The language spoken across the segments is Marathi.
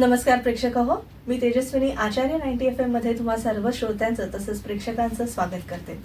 नमस्कार प्रेक्षक हो, मी तेजस्विनी आचार्य 90 FM मध्ये तुम्हा सर्व श्रोत्यांचं तसंच प्रेक्षकांचं स्वागत करते.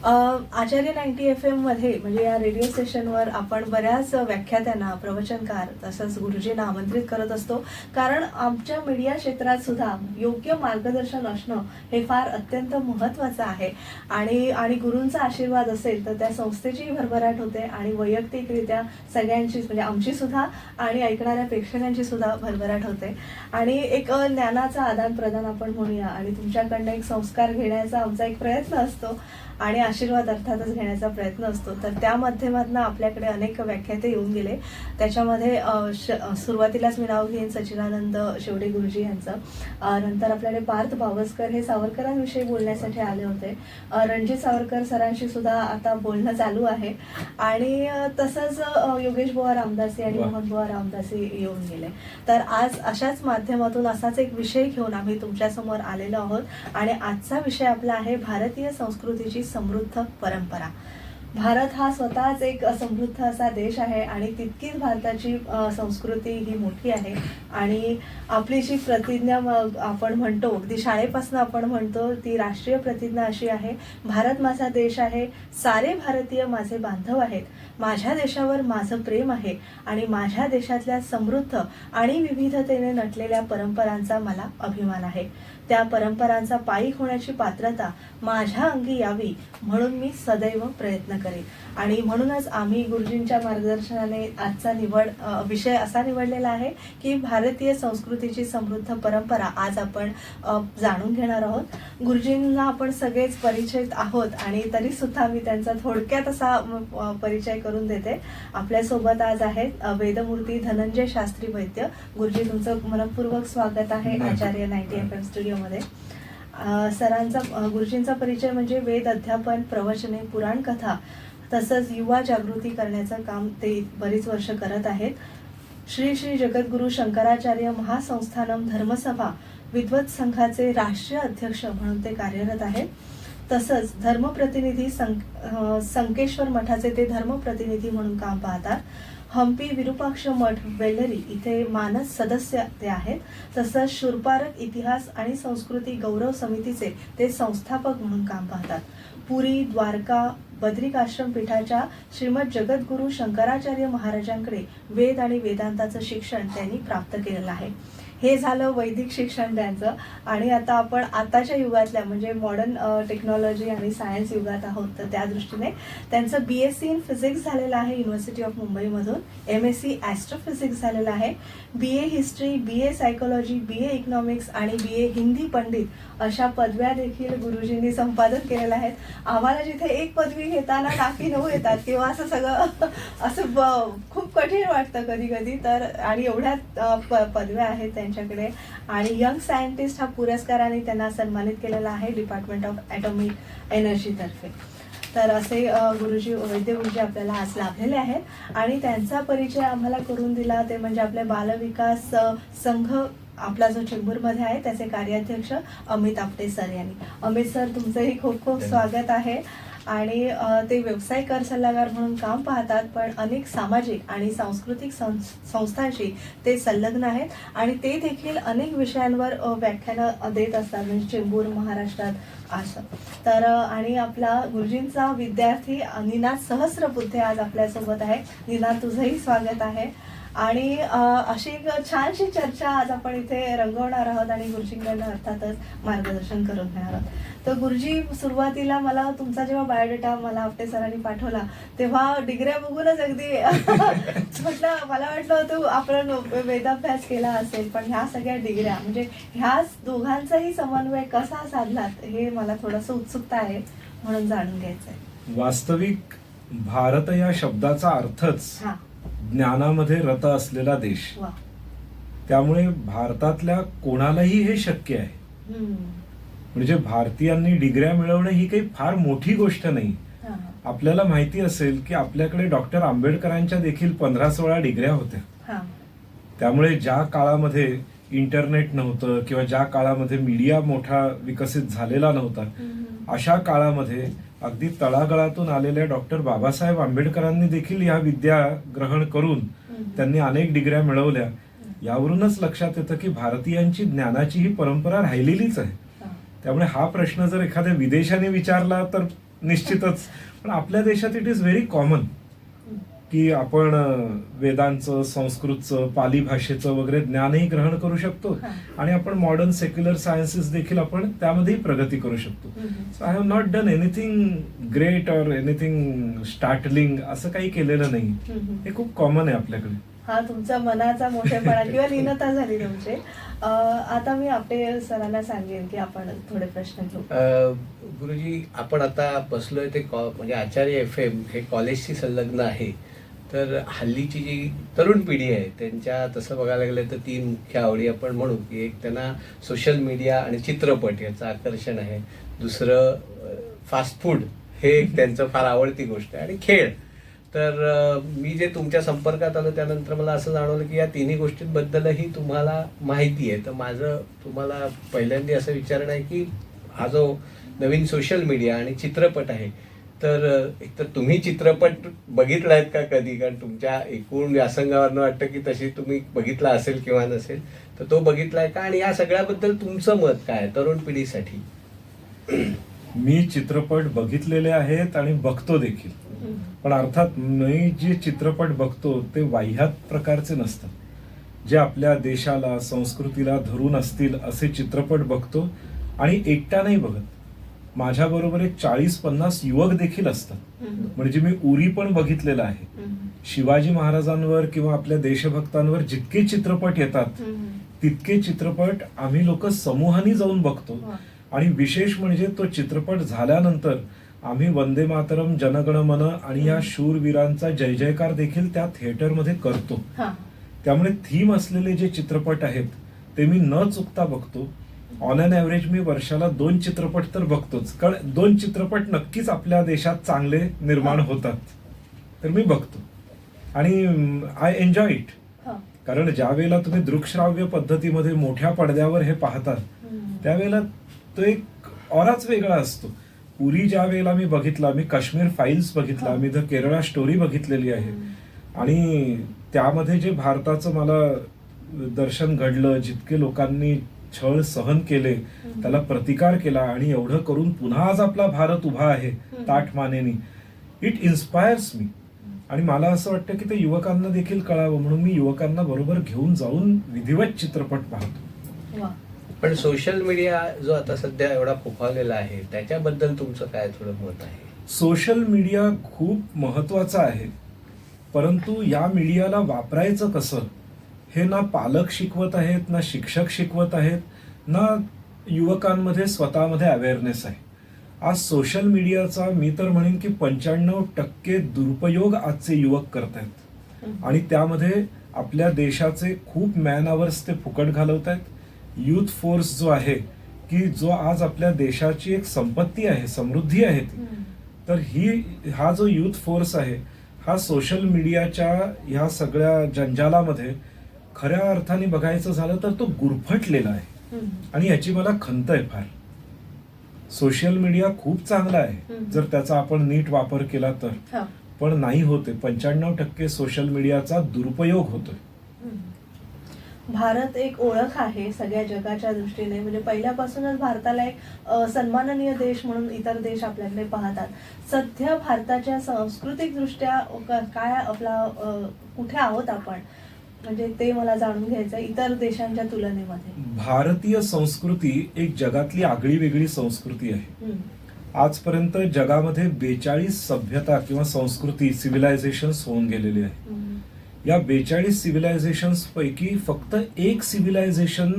आचार्य 90 FM मध्ये म्हणजे या रेडिओ स्टेशनवर आपण बऱ्याच व्याख्यात्यांना, प्रवचनकार तसंच गुरुजींना आमंत्रित करत असतो. कारण आमच्या मीडिया क्षेत्रात सुद्धा योग्य मार्गदर्शन असणं हे फार अत्यंत महत्त्वाचं आहे. आणि गुरूंचा आशीर्वाद असेल तर त्या संस्थेची भरभराट होते आणि वैयक्तिकरित्या सगळ्यांचीच म्हणजे आमची सुद्धा आणि ऐकणाऱ्या प्रेक्षकांची सुद्धा भरभराट होते. आणि एक ज्ञानाचा आदान प्रदान आपण म्हणूया आणि तुमच्याकडनं एक संस्कार घेण्याचा आमचा एक प्रयत्न असतो आणि आशीर्वाद अर्थातच घेण्याचा प्रयत्न असतो. तर त्या माध्यमातून आपल्याकडे अनेक व्याख्याते येऊन गेले. त्याच्यामध्ये सुरुवातीलाच मी नाव घेईन सच्चिदानंद शेवडे गुरुजी यांचं. नंतर आपल्याकडे पार्थ भावस्कर हे सावरकरांविषयी बोलण्यासाठी आले होते. रणजित सावरकर सरांशी सुद्धा आता बोलणं चालू आहे. आणि तसंच योगेश बुवा रामदासी आणि मोहन बुवा रामदासी येऊन गेले. तर आज अशाच माध्यमातून असाच एक विषय घेऊन आम्ही तुमच्यासमोर आलेलो आहोत. आणि आजचा विषय आपला आहे भारतीय संस्कृतीची समृद्ध परंपरा. भारत हा स्वतःच एक समृद्ध असा देश आहे आणि तितकीच भारताची संस्कृती ही मोठी आहे. आणि आपली जी प्रतिज्ञा आपण म्हणतो, अगदी शाळेपासून आपण म्हणतो, ती राष्ट्रीय प्रतिज्ञा अशी आहे, भारत माझा देश आहे, सारे भारतीय माझे बांधव आहेत, माझ्या देशावर माझं प्रेम आहे आणि माझ्या देशातल्या समृद्ध आणि विविधतेने नटलेल्या परंपरांचा मला अभिमान आहे. त्या परंपरांचा पायी होण्याची पात्रता माझ्या अंगी यावी म्हणून मी सदैव प्रयत्न करेन. आणि म्हणूनच आम्ही गुरुजींच्या मार्गदर्शनाने आजचा विषय असा निवडलेला आहे की भारतीय संस्कृतीची समृद्ध परंपरा आज आपण जाणून घेणार आहोत. गुरुजींना आपण सगळेच परिचित आहोत आणि तरी सुद्धा मी त्यांचा थोडक्यात असा परिचय करून देते. आपल्यासोबत आज आहेत वेदमूर्ती धनंजय शास्त्री वैद्य. गुरुजी, तुमचं मनपूर्वक स्वागत आहे आचार्य 90 FM स्टुडिओमध्ये. सरांचा गुरुजींचा परिचय म्हणजे वेद अध्यापन, प्रवचने, पुराण कथा तसंच युवा जागृती करण्याचं काम ते बरीच वर्ष करत आहेत. श्री श्री जगद्गुरु शंकराचार्य महासंस्थानम धर्मसभा विद्वत संघाचे राष्ट्रीय अध्यक्ष म्हणून ते कार्यरत आहेत. तसंच धर्मप्रतिनिधी संकेश्वर मठाचे ते धर्मप्रतिनिधी म्हणून काम पाहतात. हम्पी विरुपाक्ष मठ बेल्लरी इथे मानस सदस्य ते आहेत. तसंच शूरपारक इतिहास आणि संस्कृती गौरव समितीचे ते संस्थापक म्हणून काम पाहतात. पुरी, द्वारका, बद्रिकाश्रम पीठाच्या श्रीमद जगद्गुरु शंकराचार्य महाराजांकडे वेद आणि वेदांताचं शिक्षण त्यांनी प्राप्त केलेलं आहे. हे झालं वैदिक शिक्षण त्यांचं. आणि आता आपण आताच्या युगातल्या म्हणजे मॉडर्न टेक्नॉलॉजी आणि सायन्स युगात आहोत. तर त्या दृष्टीने त्यांचं BSc इन फिजिक्स झालेलं आहे युनिव्हर्सिटी ऑफ मुंबईमधून. MSc ॲस्ट्रोफिजिक्स झालेलं आहे. BA history, BA psychology, BA economics आणि BA हिंदी पंडित अशा पदव्या देखील गुरुजींनी संपादन केलेल्या आहेत. आम्हाला जिथे एक पदवी घेताना नाकी 9 येतात किंवा असं सगळं असं खूप कठीण वाटतं कधी कधी. तर आणि एवढ्या पदव्या आहेत त्यांच्याकडे. आणि यंग सायंटिस्ट हा पुरस्काराने त्यांना सन्मानित केलेला आहे डिपार्टमेंट ऑफ ॲटॉमिक एनर्जी तर्फे. तर असे वैद्य गुरुजी आपल्याला आज लाभलेले आहेत. आणि त्यांचा परिचय आम्हाला करून दिला ते म्हणजे आपले बालविकास संघ आपला जो चेंबूरमध्ये आहे त्याचे कार्याध्यक्ष अमित आपटे सर यांनी. अमित सर, तुमचंही खूप खूप स्वागत आहे. आणि ते व्यवसाय कर सल्लागार म्हणून काम पाहतात, पण अनेक सामाजिक आणि सांस्कृतिक संस्थांशी ते संलग्न आहेत आणि ते देखील अनेक विषयांवर व्याख्यानं देत असतात म्हणजे चेंबूर, महाराष्ट्रात असं. तर आणि आपला गुरुजींचा विद्यार्थी निनाद सहस्रबुद्धे आज आपल्यासोबत आहे. निनाद, तुझंही स्वागत आहे. आणि अशी एक छानशी चर्चा आज आपण इथे रंगवणार आहोत आणि गुरुजींकडनं अर्थातच मार्गदर्शन करून घेणार आहोत. तर गुरुजी, सुरुवातीला मला तुमचा जेव्हा बायोडेटा मला आपटे सरांनी पाठवला तेव्हा डिग्र्या बघूनच अगदी म्हटलं, मला वाटलं होतं आपण वेदाभ्यास केला असेल, पण ह्या सगळ्या डिग्र्या म्हणजे ह्या दोघांचाही समन्वय कसा साधलात हे मला थोडंसं उत्सुकता आहे म्हणून जाणून घ्यायचंय. वास्तविक भारत या शब्दाचा अर्थच ज्ञानामध्ये रत असलेला देश. त्यामुळे भारतातल्या कोणालाही हे शक्य आहे. म्हणजे भारतीयांनी डिग्र्या मिळवणं ही काही फार मोठी गोष्ट नाही. आपल्याला माहिती असेल की आपल्याकडे डॉक्टर आंबेडकरांच्या देखील 15-16 डिग्र्या होत्या. त्यामुळे ज्या काळामध्ये इंटरनेट नव्हतं किंवा ज्या काळामध्ये मीडिया मोठा विकसित झालेला नव्हता, अशा काळामध्ये अगदी तळागाळातून आलेल्या डॉक्टर बाबासाहेब आंबेडकरांनी देखील या विद्या ग्रहण करून त्यांनी अनेक डिग्र्या मिळवल्या. यावरूनच लक्षात येतं की भारतीयांची ज्ञानाची ही परंपरा राहिलेलीच आहे. त्यामुळे हा प्रश्न जर एखाद्या विदेशाने विचारला तर निश्चितच, पण आपल्या देशात इट इज व्हेरी कॉमन की आपण वेदांचं, संस्कृतचं, पाली भाषेचं वगैरे ज्ञानही ग्रहण करू शकतो आणि आपण मॉडर्न सेक्युलर सायन्सेस देखील आपण त्यामध्येही प्रगती करू शकतो. So I have not done anything great or anything startling, असं काही केलेलं नाही. हे खूप कॉमन आहे आपल्याकडे. हा तुमचा मनाचा मोठेपणा किंवा लीनता झाली तुमची. आता मी आपले सरांना सांगेन की आपण थोडे प्रश्न घेऊ. गुरुजी, आपण आता बसलोय ते म्हणजे आचार्य FM हे कॉलेजशी संलग्न आहे. तर हल्लीची जी तरुण पिढी आहे त्यांच्या तसं बघायला गेलं तर 3 मुख्य आवडी आपण म्हणू की एक त्यांना सोशल मीडिया आणि चित्रपट याचं आकर्षण आहे, दुसरं फास्ट फूड हे एक त्यांचं फार आवडती गोष्ट आहे, आणि खेळ. तर मी जे तुमच्या संपर्कात आलो त्यानंतर मला असं जाणवलं की या तिन्ही गोष्टींबद्दलही तुम्हाला माहिती आहे. तर माझं तुम्हाला पहिल्यांदा असं विचारणं आहे की हा जो नवीन सोशल मीडिया आणि चित्रपट आहे, तर एकतर तुम्ही चित्रपट बघितला आहेत का कधी? कारण तुमच्या एकूण व्यासंगावरनं वाटतं की तशी तुम्ही बघितला असेल किंवा नसेल, तर तो बघितलाय का? आणि या सगळ्याबद्दल तुमचं मत काय आहे तरुण पिढीसाठी? मी चित्रपट बघितलेले आहेत आणि बघतो देखील, पण अर्थात मी जे चित्रपट बघतो ते वाह्यात प्रकारचे नसतात. जे आपल्या देशाला, संस्कृतीला धरून असतील असे चित्रपट बघतो, आणि एकटा नाही बघत. माझ्या बरोबर एक 40-50 युवक देखील असतात. म्हणजे मी उरी पण बघितलेला आहे. शिवाजी महाराजांवर किंवा आपल्या देशभक्तांवर जितके चित्रपट येतात तितके चित्रपट आम्ही लोक समूहाने जाऊन बघतो. आणि विशेष म्हणजे तो चित्रपट झाल्यानंतर आम्ही वंदे मातरम, जनगणमन आणि या शूरवीरांचा जय जयकार देखील त्या थिएटरमध्ये करतो. त्यामुळे थीम असलेले जे चित्रपट आहेत ते मी न चुकता बघतो. ऑन अन ॲव्हरेज मी वर्षाला 2 चित्रपट तर बघतोच, कारण 2 चित्रपट नक्कीच आपल्या देशात चांगले निर्माण होतात, तर मी बघतो आणि आय एन्जॉय इट. कारण ज्या वेळेला तुम्ही दृकश्राव्य पद्धतीमध्ये मोठ्या पडद्यावर हे पाहता त्यावेळेला तो एक ऑराच वेगळा असतो. उरी ज्या वेळेला मी बघितला, मी काश्मीर फाईल्स बघितला, मी द केरळा स्टोरी बघितलेली आहे, आणि त्यामध्ये जे भारताचं मला दर्शन घडलं, जितके लोकांनी छळ सहन केले, त्याला प्रतिकार केला, आणि एवढं करून पुन्हा आज आपला भारत उभा आहे ताठ मानेनी, इट इन्स्पायर्स मी. आणि मला असं वाटतं की ते युवकांना देखील कळावं, म्हणून मी युवकांना बरोबर घेऊन जाऊन विधिवत चित्रपट पाहतो. पण सोशल मीडिया जो आता सध्या एवढा फोफावलेला आहे त्याच्याबद्दल तुमचं काय थोडं मत आहे? सोशल मीडिया खूप महत्वाचा आहे, परंतु या मीडियाला वापरायचं कसं हे ना पालक शिकवत आहेत, ना शिक्षक शिकवत आहेत, ना युवकांमध्ये स्वतःमध्ये अवेअरनेस आहे. आज सोशल मीडियाचा मी तर म्हणेन की 95% दुरुपयोग आजचे युवक करत आहेत, आणि त्यामध्ये आपल्या देशाचे खूप मॅन आवर्स ते फुकट घालवत आहेत. युथ फोर्स जो आहे की जो आज आपल्या देशाची एक संपत्ती आहे, समृद्धी आहे ती, तर हा जो युथ फोर्स आहे हा सोशल मीडियाच्या ह्या सगळ्या जंजालामध्ये खऱ्या अर्थाने बघायचं झालं तर तो गुरफटलेला आहे, आणि याची मला खंत आहे फार. सोशल मीडिया खूप चांगला आहे जर त्याचा आपण नीट वापर केला तर, पण नाही होते. 95% सोशल मीडियाचा दुरुपयोग होतोय. भारत एक ओळख आहे सगळ्या जगाच्या दृष्टीने, म्हणजे पहिल्यापासूनच भारताला एक सन्माननीय देश म्हणून इतर देश आपल्याकडे पाहतात. सध्या भारताच्या सांस्कृतिक दृष्ट्या काय आपला कुठे आहोत आपण, म्हणजे ते मला जाणून घ्यायचं इतर देशांच्या तुलनेमध्ये. भारतीय संस्कृती एक जगातली आगळी वेगळी संस्कृती आहे. आजपर्यंत जगामध्ये 42 सभ्यता किंवा संस्कृती, सिव्हिलायझेशन्स होऊन गेलेली आहे. या 42 सिव्हिलायझेशन्स पैकी फक्त एक सिव्हिलायझेशन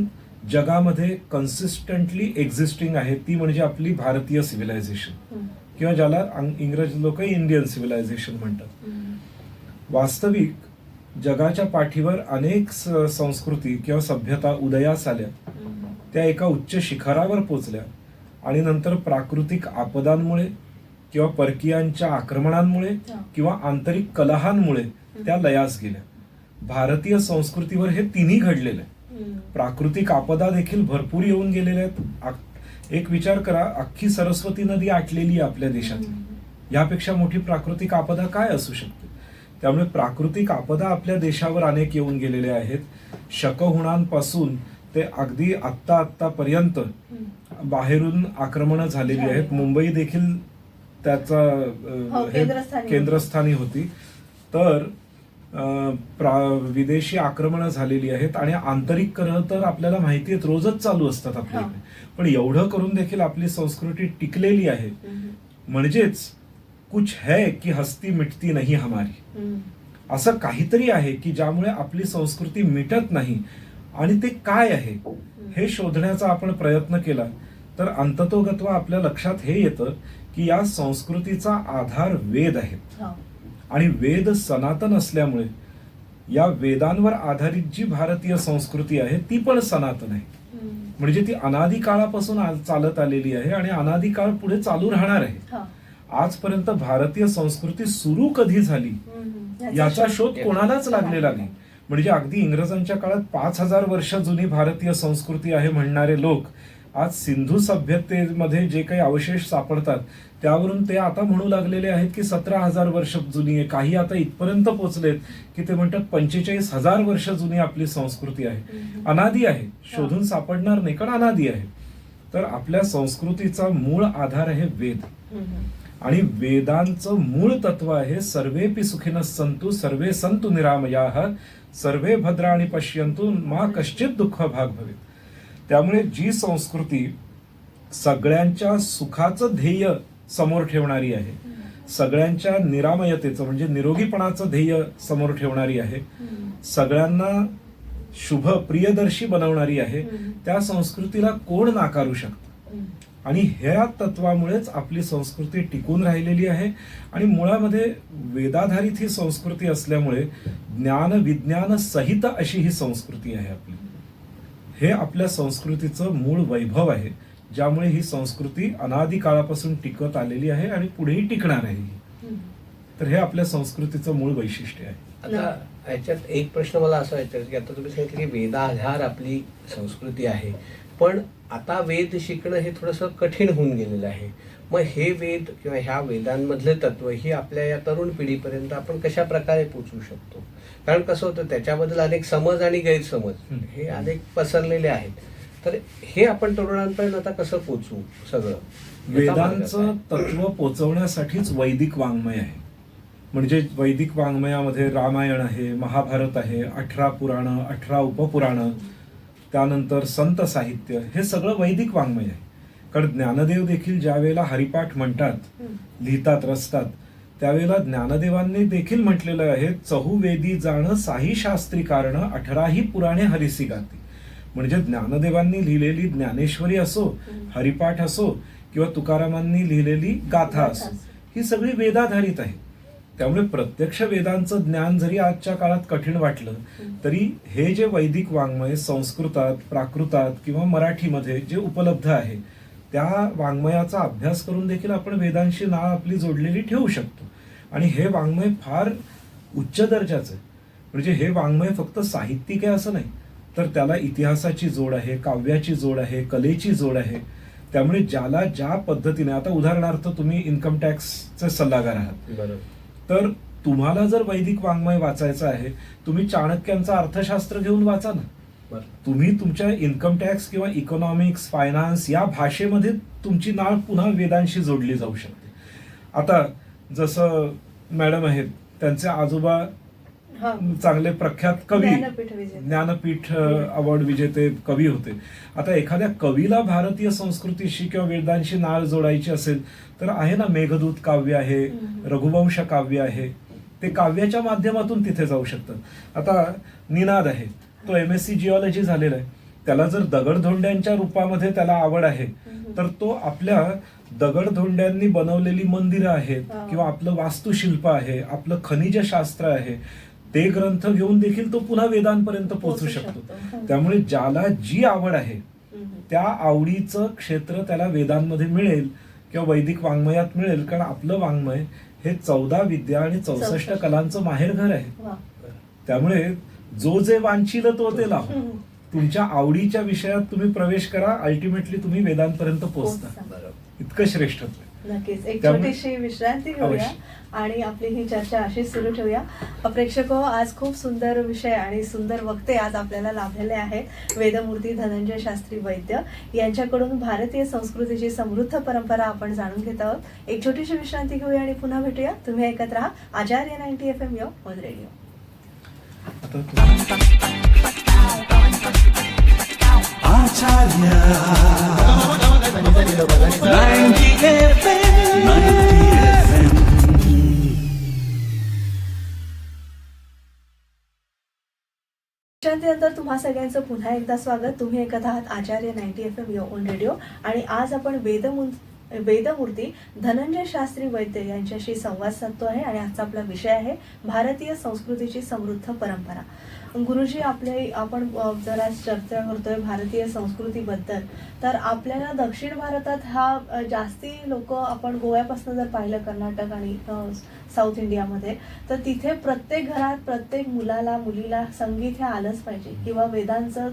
जगामध्ये कन्सिस्टंटली एक्झिस्टिंग आहे, ती म्हणजे आपली भारतीय सिव्हिलायझेशन, किंवा ज्याला इंग्रजी लोक इंडियन सिव्हिलायझेशन म्हणतात. वास्तविक जगाच्या पाठीवर अनेक संस्कृती किंवा सभ्यता उदयास आल्या, त्या एका उच्च शिखरावर पोचल्या, आणि नंतर प्राकृतिक आपदांमुळे किंवा परकीयांच्या आक्रमणांमुळे किंवा आंतरिक कलहांमुळे त्या लयास गेल्या. भारतीय संस्कृतीवर हे तिन्ही घडलेलं आहे. प्राकृतिक आपदा देखील भरपूर येऊन गेलेल्या आहेत. एक विचार करा, अख्खी सरस्वती नदी आटलेली आहे आपल्या देशात, यापेक्षा मोठी प्राकृतिक आपदा काय असू शकते? त्यामुळे प्राकृतिक आपदा आपल्या देशावर अनेक येऊन गेलेल्या आहेत. शकहुणांपासून ते अगदी आत्तापर्यंत बाहेरून आक्रमणं झालेली आहेत. मुंबई देखील त्याचा केंद्रस्थानी होती. तर विदेशी आक्रमणं झालेली आहेत आणि आंतरिक कलह तर आपल्याला माहिती आहेत रोजच चालू असतात आपल्याकडे. पण एवढं करून देखील आपली संस्कृती टिकलेली आहे. म्हणजेच कुछ है की हस्ती मिटती नाही हमारी, असं काहीतरी आहे की ज्यामुळे आपली संस्कृती मिटत नाही. आणि ते काय आहे हे शोधण्याचा आपण प्रयत्न केला तर अंततोगत्वा आपल्या लक्षात हे येतं की या संस्कृतीचा आधार वेद आहेत. आणि वेद सनातन असल्यामुळे या वेदांवर आधारित जी भारतीय संस्कृती आहे ती पण सनातन आहे. म्हणजे ती अनादी काळापासून चालत आलेली आहे आणि अनादी काळ पुढे चालू राहणार आहे. आजपर्यंत भारतीय संस्कृती सुरू कधी झाली याचा शोध कोणालाच लागलेला नाही. म्हणजे अगदी इंग्रजांच्या काळात 5000 वर्ष जुनी भारतीय संस्कृती आहे म्हणणारे लोक आज सिंधू सभ्यतेमध्ये जे काही अवशेष सापडतात त्यावरून ते आता म्हणू लागलेले आहेत की 17,000 वर्ष जुनी आहे. काही आता इथपर्यंत पोहोचलेत की ते म्हणतात 45,000 वर्ष जुनी आपली संस्कृती आहे. अनादी आहे, शोधून सापडणार नाही कारण अनादी आहे. तर आपल्या संस्कृतीचा मूळ आधार आहे वेद. आणि वेदांचं मूळ तत्व आहे सर्वेपि सुखिनः सन्तु सर्वे सन्तु निरामयाः सर्वे भद्राणि पश्यन्तु मा कश्चित् दुःख भाग भवेत्. त्यामुळे जी संस्कृती सगळ्यांच्या सुखाचं ध्येय समोर ठेवणारी आहे, सगळ्यांच्या निरामयतेचं म्हणजे निरोगीपणाचं ध्येय समोर ठेवणारी आहे, सगळ्यांना शुभ प्रियदर्शी बनवणारी आहे, त्या संस्कृतीला कोण नाकारू शकतं. आणि ह्या तत्वामुळेच आपली संस्कृती टिकून राहिलेली आहे. आणि मुळामध्ये वेदाधारित ही संस्कृती असल्यामुळे ज्ञान विज्ञान सहित अशी ही संस्कृती आहे आपली. हे आपल्या संस्कृतीचं मूळ वैभव आहे ज्यामुळे ही संस्कृती अनादी काळापासून टिकत आलेली आहे आणि पुढेही टिकणार आहे. तर हे आपल्या संस्कृतीचं मूळ वैशिष्ट्य आहे. आता याच्यात एक प्रश्न मला असा विचारायचा की आता तुम्ही सांगितलं की वेदाधार आपली संस्कृती आहे, पण आता वेद शिकणं हे थोडंसं कठीण होऊन गेलेलं आहे. मग हे वेद किंवा ह्या वेदांमधले तत्व ही आपल्या या तरुण पिढीपर्यंत आपण कशा प्रकारे पोचवू शकतो? कारण कसं होतं त्याच्याबद्दल अनेक समज आणि गैरसमज हे अनेक पसरलेले आहेत. तर हे आपण तरुणांपर्यंत आता कसं पोचवू? सगळं वेदांचं तत्व पोचवण्यासाठीच वैदिक वाङ्मय आहे. म्हणजे वैदिक वाङ्मयामध्ये रामायण आहे, महाभारत आहे, 18 पुराणं, 18 उपपुराणं, त्यानंतर संत साहित्य, हे सगळं वैदिक वाङ्मय आहे. कारण ज्ञानदेव देखील ज्या वेळेला हरिपाठ म्हणतात, लिहितात, रचतात, त्यावेळेला ज्ञानदेवांनी देखील म्हटलेलं आहे चहुवेदी जाणं साही शास्त्री कारण 18 पुराणे हरिसी गाती. म्हणजे ज्ञानदेवांनी लिहिलेली ज्ञानेश्वरी असो, हरिपाठ असो किंवा तुकारामांनी लिहिलेली गाथा असो, ही सगळी वेदाधारित आहे. त्यामुळे प्रत्यक्ष वेदांचं ज्ञान जरी आजच्या काळात कठीण वाटलं तरी हे जे वैदिक वाङ्मय संस्कृतात, प्राकृतात किंवा मराठीमध्ये जे उपलब्ध आहे त्या वाङ्मयाचा अभ्यास करून देखील आपण वेदांशी नाळ आपली जोडलेली ठेवू शकतो. आणि हे वाङ्मय फार उच्च दर्जाचं आहे. म्हणजे हे वाङ्मय फक्त साहित्यिक आहे असं नाही, तर त्याला इतिहासाची जोड आहे, काव्याची जोड आहे, कलेची जोड आहे. त्यामुळे ज्याला ज्या पद्धतीने, आता उदाहरणार्थ तुम्ही इन्कम टॅक्सचे सल्लागार आहात, बरोबर, तर तुम्हाला जर वैदिक वाङ्मय वाचायचं आहे तुम्ही चाणक्यांचं अर्थशास्त्र घेऊन वाचा ना. तुम्ही तुमच्या इन्कम टॅक्स किंवा इकॉनॉमिक्स, फायनान्स या भाषेमध्ये तुमची नाळ पुन्हा वेदांशी जोडली जाऊ शकते. आता जसं मॅडम आहेत त्यांचे आजोबा चांगले प्रख्यात कवी, ज्ञानपीठ अवॉर्ड विजेते कवी होते. आता एखाद्या कवीला भारतीय संस्कृतीशी किंवा वेदांशी नाळ जोडायची असेल तर आहे ना, मेघदूत काव्य आहे, रघुवंश काव्य आहे, ते काव्याच्या माध्यमातून तिथे जाऊ शकतात. आता निनाद आहे, तो MSc जिओलॉजी झालेला आहे, त्याला जर दगडधोंड्यांच्या रूपामध्ये त्याला आवड आहे तर तो आपल्या दगडधोंड्यांनी बनवलेली मंदिरं आहेत किंवा आपलं वास्तुशिल्प आहे, आपलं खनिजशास्त्र आहे, ते ग्रंथ घेऊन देखील तो पुन्हा वेदांपर्यंत पोहोचू शकतो. त्यामुळे ज्याला जी आवड आहे त्या आवडीचं क्षेत्र त्याला वेदांमध्ये मिळेल किंवा वैदिक वाङ्मयात मिळेल. कारण आपलं वाङ्मय हे 14 विद्या आणि 64 कलांचं माहेरघर आहे. त्यामुळे जो जे वांछील तो ते लाभ. तुमच्या आवडीच्या विषयात तुम्ही प्रवेश करा, अल्टिमेटली तुम्ही वेदांपर्यंत पोहोचता. इतकं श्रेष्ठत्व आहे. नक्कीच एक त्यामुळे- छोटीशी विश्रांती घेऊया अवश्य. आणि आपली ही चर्चा अशीच सुरू ठेवूया. प्रेक्षक हो, आज खूप सुंदर विषय आणि सुंदर वक्ते आज आपल्याला लाभलेले आहेत. वेदमूर्ती धनंजय शास्त्री वैद्य यांच्याकडून भारतीय संस्कृतीची समृद्ध परंपरा आपण जाणून घेत आहोत. एक छोटीशी विश्रांती घेऊया आणि पुन्हा भेटूया. तुम्ही ऐकत राहा आचार्य 90 FM यो मोद रेडिओ. आता तुम्ही- Acharya 90 FM 90 FM विश्रांतीनंतर तुम्हा सगळ्यांचं पुन्हा एकदा स्वागत. तुम्ही ऐकत आहात आचार्य 90 FM यो ऑन रेडिओ आणि आज आपण वेदमूर्ती धनंजय शास्त्री वैद्य यांच्याशी संवाद साधतो आहे आणि आजचा आपला विषय आहे भारतीय संस्कृतीची समृद्ध परंपरा. गुरुजी, आपण जर आज चर्चा करतोय भारतीय संस्कृतीबद्दल, तर आपल्याला दक्षिण भारतात हा जास्ती लोक आपण गोव्यापासून जर पाहिलं कर्नाटक आणि साऊथ इंडियामध्ये, तर तिथे प्रत्येक घरात प्रत्येक मुलाला मुलीला संगीत हे आलंच पाहिजे किंवा वेदांचं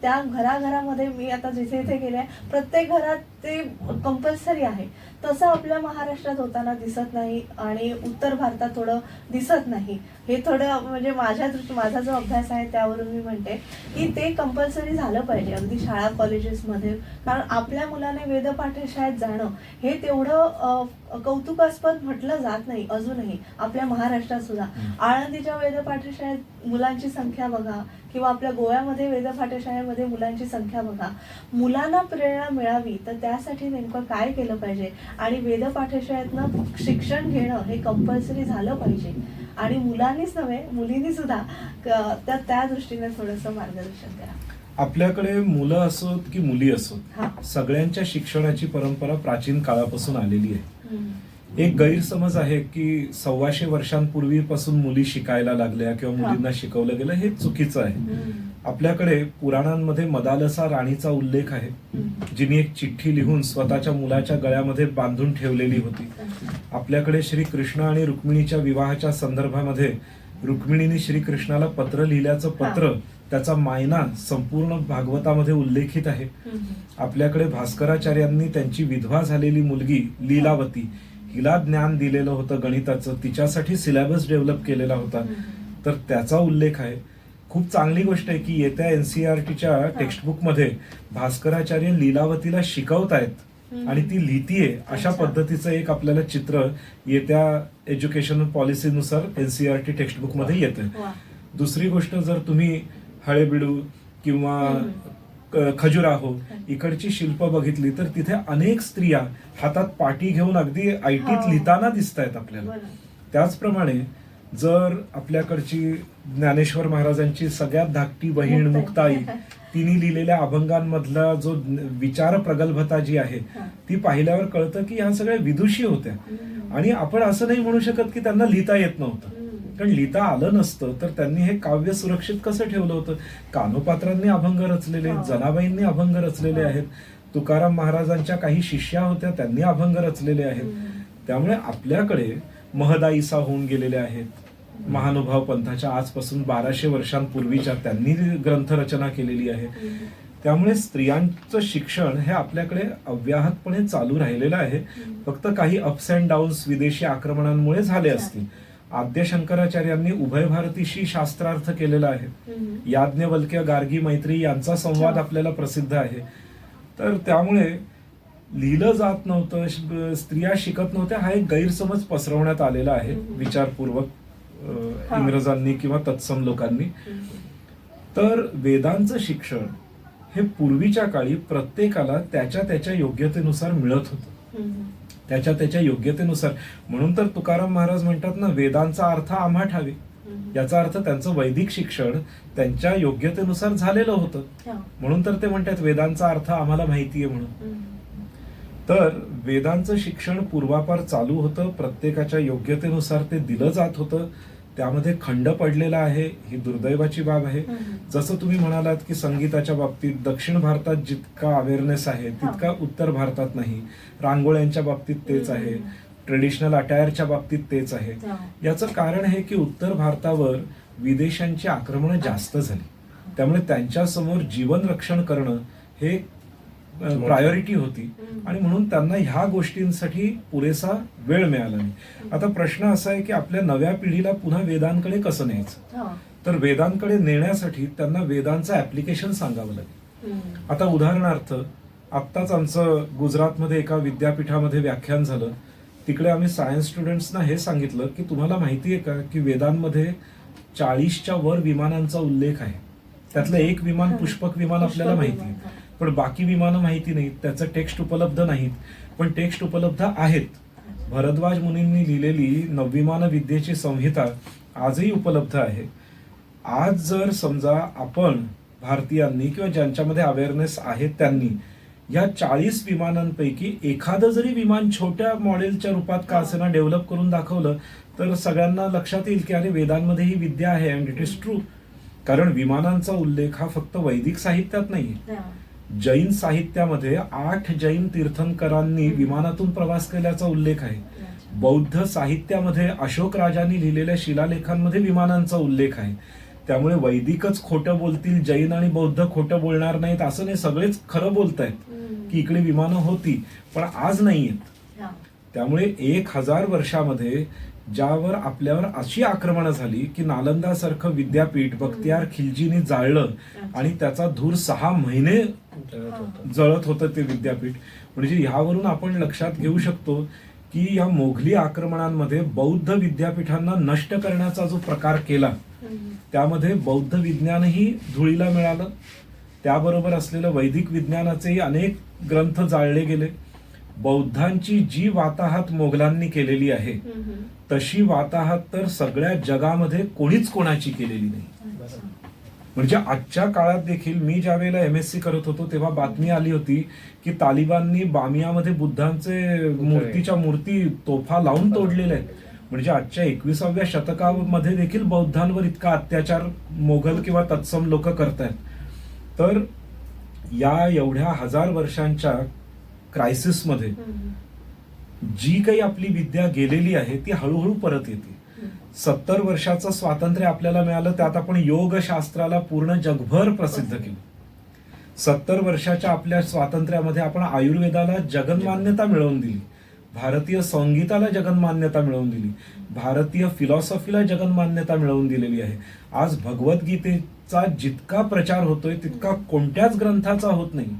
त्या घराघरामध्ये मी आता जिथे इथे गेले प्रत्येक घरात ते कंपल्सरी आहे. तसं आपल्या महाराष्ट्रात होताना दिसत नाही आणि उत्तर भारतात थोडं दिसत नाही. हे थोडं म्हणजे माझा जो अभ्यास आहे त्यावरून मी म्हणते की ते कंपल्सरी झालं पाहिजे अगदी शाळा कॉलेजेसमध्ये. कारण आपल्या मुलाने वेदपाठशाळेत जाणं हे तेवढं कौतुकास्पद म्हटलं जात नाही अजूनही आपल्या महाराष्ट्रात सुद्धा. आळंदीच्या वेदपाठशाळेत मुलांची संख्या बघा किंवा आपल्या गोव्यामध्ये वेदपाठशाळेमध्ये मुलांची संख्या बघा. मुलांना प्रेरणा मिळावी तर त्यासाठी नेमकं काय केलं पाहिजे आणि वेदपाठशाळेतनं शिक्षण घेणं हे कंपल्सरी झालं पाहिजे आणि मुलांनीच नव्हे मुलींनी सुद्धा त्या दृष्टीने थोडंसं मार्गदर्शन करा. आपल्याकडे मुलं असोत की मुली हा. असोत, सगळ्यांच्या शिक्षणाची परंपरा प्राचीन काळापासून आलेली आहे. एक गैरसमज आहे की 125 वर्षांपूर्वीपासून मुली शिकायला लागल्या किंवा मुलींना शिकवलं गेलं, हे चुकीचं आहे. आपल्याकडे पुराणांमध्ये मदालसा राणीचा उल्लेख आहे, जिने एक चिठ्ठी लिहून स्वतःच्या मुलाच्या गळ्यामध्ये बांधून ठेवलेली होती. आपल्याकडे श्रीकृष्ण आणि रुक्मिणीच्या विवाहाच्या संदर्भामध्ये रुक्मिणीने श्रीकृष्णाला पत्र लिहिल्याचं पत्र, त्याचा मायना संपूर्ण भागवतामध्ये उल्लेखित आहे. आपल्याकडे भास्कराचार्यांनी त्यांची विधवा झालेली मुलगी लीलावती हिला ज्ञान दिलेलं होतं गणिताचं, तिच्यासाठी सिलेबस डेव्हलप केलेला होता, तर त्याचा उल्लेख आहे. खूप चांगली गोष्ट आहे की येत्या NCERTच्या टेक्स्टबुकमध्ये भास्कराचार्य लीलावतीला शिकवतायत आणि ती लिहितीये अशा पद्धतीचं एक आपल्याला चित्र येत्या एज्युकेशन पॉलिसीनुसार NCERT टेक्स्टबुकमध्ये येतं. दुसरी गोष्ट, जर तुम्ही हळेबीडू किंवा खजुराहो इकडची शिल्प बघितली तर तिथे अनेक स्त्रिया हातात पाटी घेऊन अगदी ऐटीत लिहिताना दिसत आहेत आपल्याला. त्याचप्रमाणे जर आपल्याकडची ज्ञानेश्वर महाराजांची सगळ्यात धाकटी बहीण मुक्ताई, तिने लिहिलेल्या अभंगांमधला जो विचार प्रगल्भता जी आहे ती पाहिल्यावर कळतं की ह्या सगळ्या विदुषी होत्या. आणि आपण असं नाही म्हणू शकत की त्यांना लिहिता येत नव्हतं, कारण लिहिता आलं नसतं तर त्यांनी हे काव्य सुरक्षित कसं ठेवलं होतं. कानोपात्रांनी अभंग रचलेले आहेत, जनाबाईंनी अभंग रचलेले आहेत, तुकाराम महाराजांच्या काही शिष्या होत्या त्यांनी अभंग रचलेले आहेत. त्यामुळे आपल्याकडे महदाईसा होऊन गेलेल्या आहेत, महानुभाव पंथाच्या आजपासून 1200 वर्षांपूर्वीच्या त्यांनी ग्रंथ रचना केलेली आहे. त्यामुळे स्त्रियांचं शिक्षण हे आपल्याकडे अव्याहतपणे चालू राहिलेलं आहे. फक्त काही अप्स अँड डाऊन्स विदेशी आक्रमणांमुळे झाले असतील. आद्य शंकराचार्यांनी उभय भारतीशी शास्त्रार्थ केलेला आहे. याज्ञवल्क्य गार्गी मैत्री यांचा संवाद आपल्याला प्रसिद्ध आहे. तर त्यामुळे लिहिलं जात नव्हतं, स्त्रिया शिकत नव्हत्या, हा एक गैरसमज पसरवण्यात आलेला आहे विचारपूर्वक इंग्रजांनी किंवा तत्सम लोकांनी. तर वेदांचं शिक्षण हे पूर्वीच्या काळी प्रत्येकाला त्याच्या त्याच्या योग्यतेनुसार मिळत होतं, त्याच्या योग्यतेनुसार. म्हणून तर तुकाराम महाराज म्हणतात ना, वेदांचा अर्थ आम्हा ठावे. याचा अर्थ त्यांचं वैदिक शिक्षण त्यांच्या योग्यतेनुसार झालेलं होतं. म्हणून तर ते म्हणतात वेदांचा अर्थ आम्हाला माहितीये म्हणून. तर वेदांचं शिक्षण पूर्वापार चालू होतं, प्रत्येकाच्या योग्यतेनुसार ते दिलं जात होतं. त्यामध्ये खंड पडलेला आहे, ही दुर्दैवाची बाब आहे. जसं तुम्ही म्हणालात की संगीताच्या बाबतीत दक्षिण भारतात जितका अवेअरनेस आहे तितका उत्तर भारतात नाही. रांगोळ्यांच्या बाबतीत तेच आहे, ट्रेडिशनल अटायरच्या बाबतीत तेच आहे. याचं कारण हे की उत्तर भारतावर विदेशांची आक्रमणं जास्त झाली, त्यामुळे त्यांच्या समोर जीवन रक्षण करणं हे प्रायोरिटी होती आणि म्हणून त्यांना ह्या गोष्टींसाठी पुरेसा वेळ मिळाला नाही. आता प्रश्न असा आहे की आपल्या नव्या पिढीला पुन्हा वेदांकडे कसं न्यायचं. हा. तर वेदांकडे नेण्यासाठी त्यांना वेदांचं ऍप्लिकेशन सांगावं लागेल. आता उदाहरणार्थ आत्ताच आमचं गुजरातमध्ये एका विद्यापीठामध्ये व्याख्यान झालं. तिकडे आम्ही सायन्स स्टुडंट्सना हे सांगितलं की तुम्हाला माहिती आहे का की वेदांमध्ये 40च्या वर विमानांचा उल्लेख आहे. त्यातलं एक विमान पुष्पक विमान आपल्याला माहिती आहे, पण बाकी विमानं माहिती नाहीत. त्याचं टेक्स्ट उपलब्ध नाहीत, पण टेक्स्ट उपलब्ध आहेत. भरद्वाज मुनींनी लिहिलेली नवविमान विद्येची संहिता आजही उपलब्ध आहे. आज जर समजा आपण भारतीयांनी किंवा ज्यांच्यामध्ये अवेअरनेस आहे त्यांनी या 40 विमानांपैकी एखादं जरी विमान छोट्या मॉडेलच्या रूपात का असेना डेव्हलप करून दाखवलं तर सगळ्यांना लक्षात येईल की अरे वेदांमध्ये ही विद्या आहे अँड इट इज ट्रू. कारण विमानांचा उल्लेख हा फक्त वैदिक साहित्यात नाहीये. जैन साहित्यामध्ये 8 जैन तीर्थंकरांनी विमानातून प्रवास केल्याचा उल्लेख आहे. बौद्ध साहित्यामध्ये अशोक राजांनी लिहिलेल्या शिलालेखांमध्ये विमानांचा उल्लेख आहे. त्यामुळे वैदिकच खोटं बोलतील, जैन आणि बौद्ध खोटं बोलणार नाहीत असं नाही. सगळेच खरं बोलतायत की इकडे विमानं होती पण आज नाहीयेत. त्यामुळे 1000 वर्षामध्ये ज्यावर आपल्यावर अशी आक्रमणं झाली की नालंदासारखं विद्यापीठ बख्तियार खिलजीनी जाळलं आणि त्याचा धूर 6 महिने जळत होतं ते विद्यापीठ. म्हणजे ह्यावरून आपण लक्षात घेऊ शकतो की या मोघली आक्रमणांमध्ये बौद्ध विद्यापीठांना नष्ट करण्याचा जो प्रकार केला त्यामध्ये बौद्ध विज्ञानही धुळीला मिळालं. त्याबरोबर असलेलं वैदिक विज्ञानाचेही अनेक ग्रंथ जाळले गेले. बौद्धांची जी वाताहत मोगलांनी केलेली आहे तशी वाताहत तर सगळ्या जगामध्ये कोणीच कोणाची केलेली नाही. म्हणजे आजच्या काळात देखील मी ज्या वेळेला MSc करत होतो तेव्हा बातमी आली होती की तालिबाननी बामियामध्ये बुद्धांचे मूर्तीच्या मूर्ती तोफा लावून तोडलेल्या आहेत. म्हणजे आजच्या 21व्या शतकामध्ये देखील बौद्धांवर इतका अत्याचार मोगल किंवा तत्सम लोक करतायत. तर या एवढ्या 1000 वर्षांच्या क्रायसिसमध्ये जी काही आपली विद्या गेलेली आहे ती हळूहळू परत येते. 70 वर्षाचं स्वातंत्र्य आपल्याला मिळालं, त्यात आपण योगशास्त्राला पूर्ण जगभर प्रसिद्ध केलं. 70 वर्षाच्या आपल्या स्वातंत्र्यामध्ये आपण आयुर्वेदाला जगन्मान्यता मिळवून दिली, भारतीय संगीताला जगन्मान्यता मिळवून दिली, भारतीय फिलॉसॉफीला जगन्मान्यता मिळवून दिलेली आहे. आज भगवद्गीतेचा जितका प्रचार होतोय तितका कोणत्याच ग्रंथाचा होत नाही.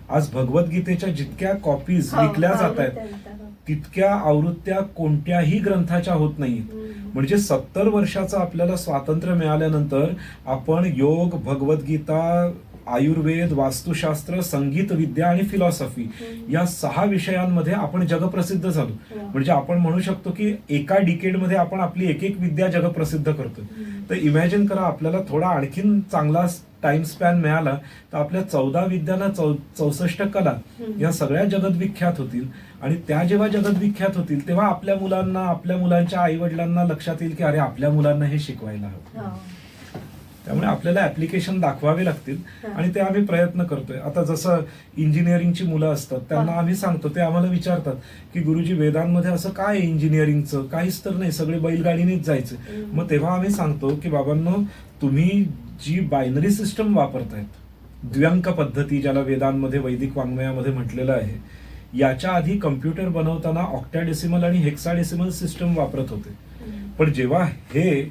आज भगवद्गीतेच्या जितक्या कॉपीज विकल्या जात आहेत तितक्या आवृत्त्या कोणत्याही ग्रंथाच्या होत नाहीत. म्हणजे 70 वर्षाचं आपल्याला स्वातंत्र्य मिळाल्यानंतर आपण योग, भगवद्गीता, आयुर्वेद, वास्तुशास्त्र, संगीत विद्या आणि फिलॉसॉफी या 6 विषयांमध्ये आपण जगप्रसिद्ध झालो. म्हणजे आपण म्हणू शकतो की एका डिकेडमध्ये आपण आपली एक विद्या जगप्रसिद्ध करतोय. तर इमॅजिन करा आपल्याला थोडा आणखीन चांगला टाइम स्पॅन मिळाला तर आपल्या 14 विद्यांना 64 कला या सगळ्या जगदविख्यात होतील. आणि त्या जेव्हा जगदविख्यात होतील तेव्हा आपल्या मुलांना, आपल्या मुलांच्या आई वडिलांना लक्षात येईल की अरे आपल्या मुलांना हे शिकवायला हवं. त्यामुळे आपल्याला ऍप्लिकेशन दाखवावे लागतील आणि ते आम्ही प्रयत्न करतोय. आता जसं इंजिनिअरिंगची मुलं असतात त्यांना आम्ही सांगतो, ते आम्हाला विचारतात की गुरुजी वेदांमध्ये असं काय आहे इंजिनिअरिंगचं? काहीच तर नाही, सगळे बैलगाडीनेच जायचं. मग तेव्हा आम्ही सांगतो की बाबांनो, तुम्ही जी बायनरी सिस्टम वापरतायत, द्व्यंक पद्धती ज्याला वेदांमध्ये वैदिक वाङ्मयामध्ये म्हटलेलं आहे, याच्या आधी कम्प्युटर बनवताना ऑक्टॅडेसिमल आणि हेक्साडेसिमल सिस्टम वापरत होते. पण जेव्हा हे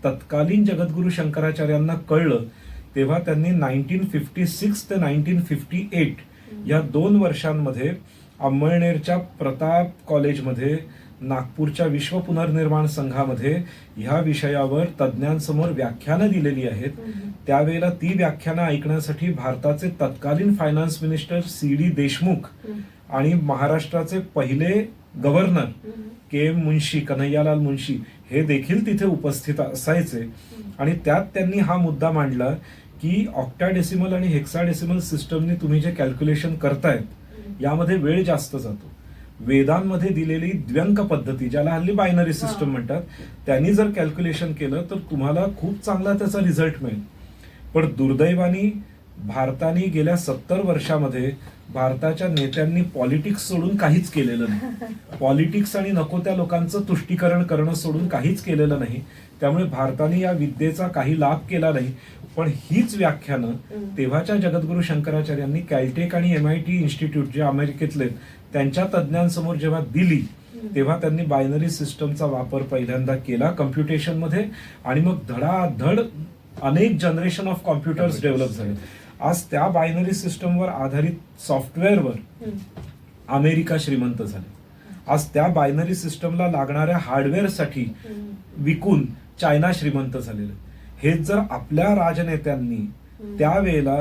तत्कालीन जगद्गुरु शंकराचार्यांना कळलं तेव्हा त्यांनी 1956 ते 1958 या 2 वर्षांमध्ये अंमळनेरच्या प्रताप कॉलेजमध्ये, नागपूरच्या विश्व पुनर्निर्माण संघामध्ये ह्या विषयावर तज्ज्ञांसमोर व्याख्यानं दिलेली आहेत. त्यावेळेला ती व्याख्यानं ऐकण्यासाठी भारताचे तत्कालीन फायनान्स मिनिस्टर CD देशमुख आणि महाराष्ट्राचे पहिले गव्हर्नर KM मुन्शी, कन्हैयालाल मुन्शी हे देखील तिथे उपस्थित असायचे. आणि त्यात त्यांनी हा मुद्दा मांडला की ऑक्टाडेसिमल आणि हेक्साडेसिमल सिस्टमने तुम्ही जे कॅल्क्युलेशन करतायत यामध्ये वेळ जास्त जातो. वेदांमध्ये दिलेली द्व्यंक पद्धती, ज्याला हल्ली बायनरी सिस्टम म्हणतात, त्यांनी जर कॅल्क्युलेशन केलं तर तुम्हाला खूप चांगला त्याचा रिझल्ट मिळेल. पण दुर्दैवाने भारताने गेल्या 70 वर्षामध्ये भारताच्या नेत्यांनी पॉलिटिक्स सोडून काहीच केलेलं नाही. पॉलिटिक्स आणि नको त्या लोकांचं तुष्टीकरण करणं सोडून काहीच केलेलं नाही. त्यामुळे भारताने या विद्येचा काही लाभ केला नाही. पण हीच व्याख्यानं तेव्हाच्या जगद्गुरू शंकराचार्यांनी कॅलटेक आणि MIT इन्स्टिट्यूट जे अमेरिकेतले त्यांच्या तज्ज्ञांसमोर जेव्हा दिली, तेव्हा त्यांनी बायनरी सिस्टमचा वापर पहिल्यांदा केला कम्प्युटेशनमध्ये, आणि मग धडाधड अनेक जनरेशन ऑफ कॉम्प्युटर्स डेव्हलप झाले. आज त्या बायनरी सिस्टमवर आधारित सॉफ्टवेअरवर अमेरिका श्रीमंत झाले. आज त्या बायनरी सिस्टमला लागणाऱ्या हार्डवेअरसाठी विकून चायना श्रीमंत झालेलं. हेच जर आपल्या राजनेत्यांनी त्यावेळेला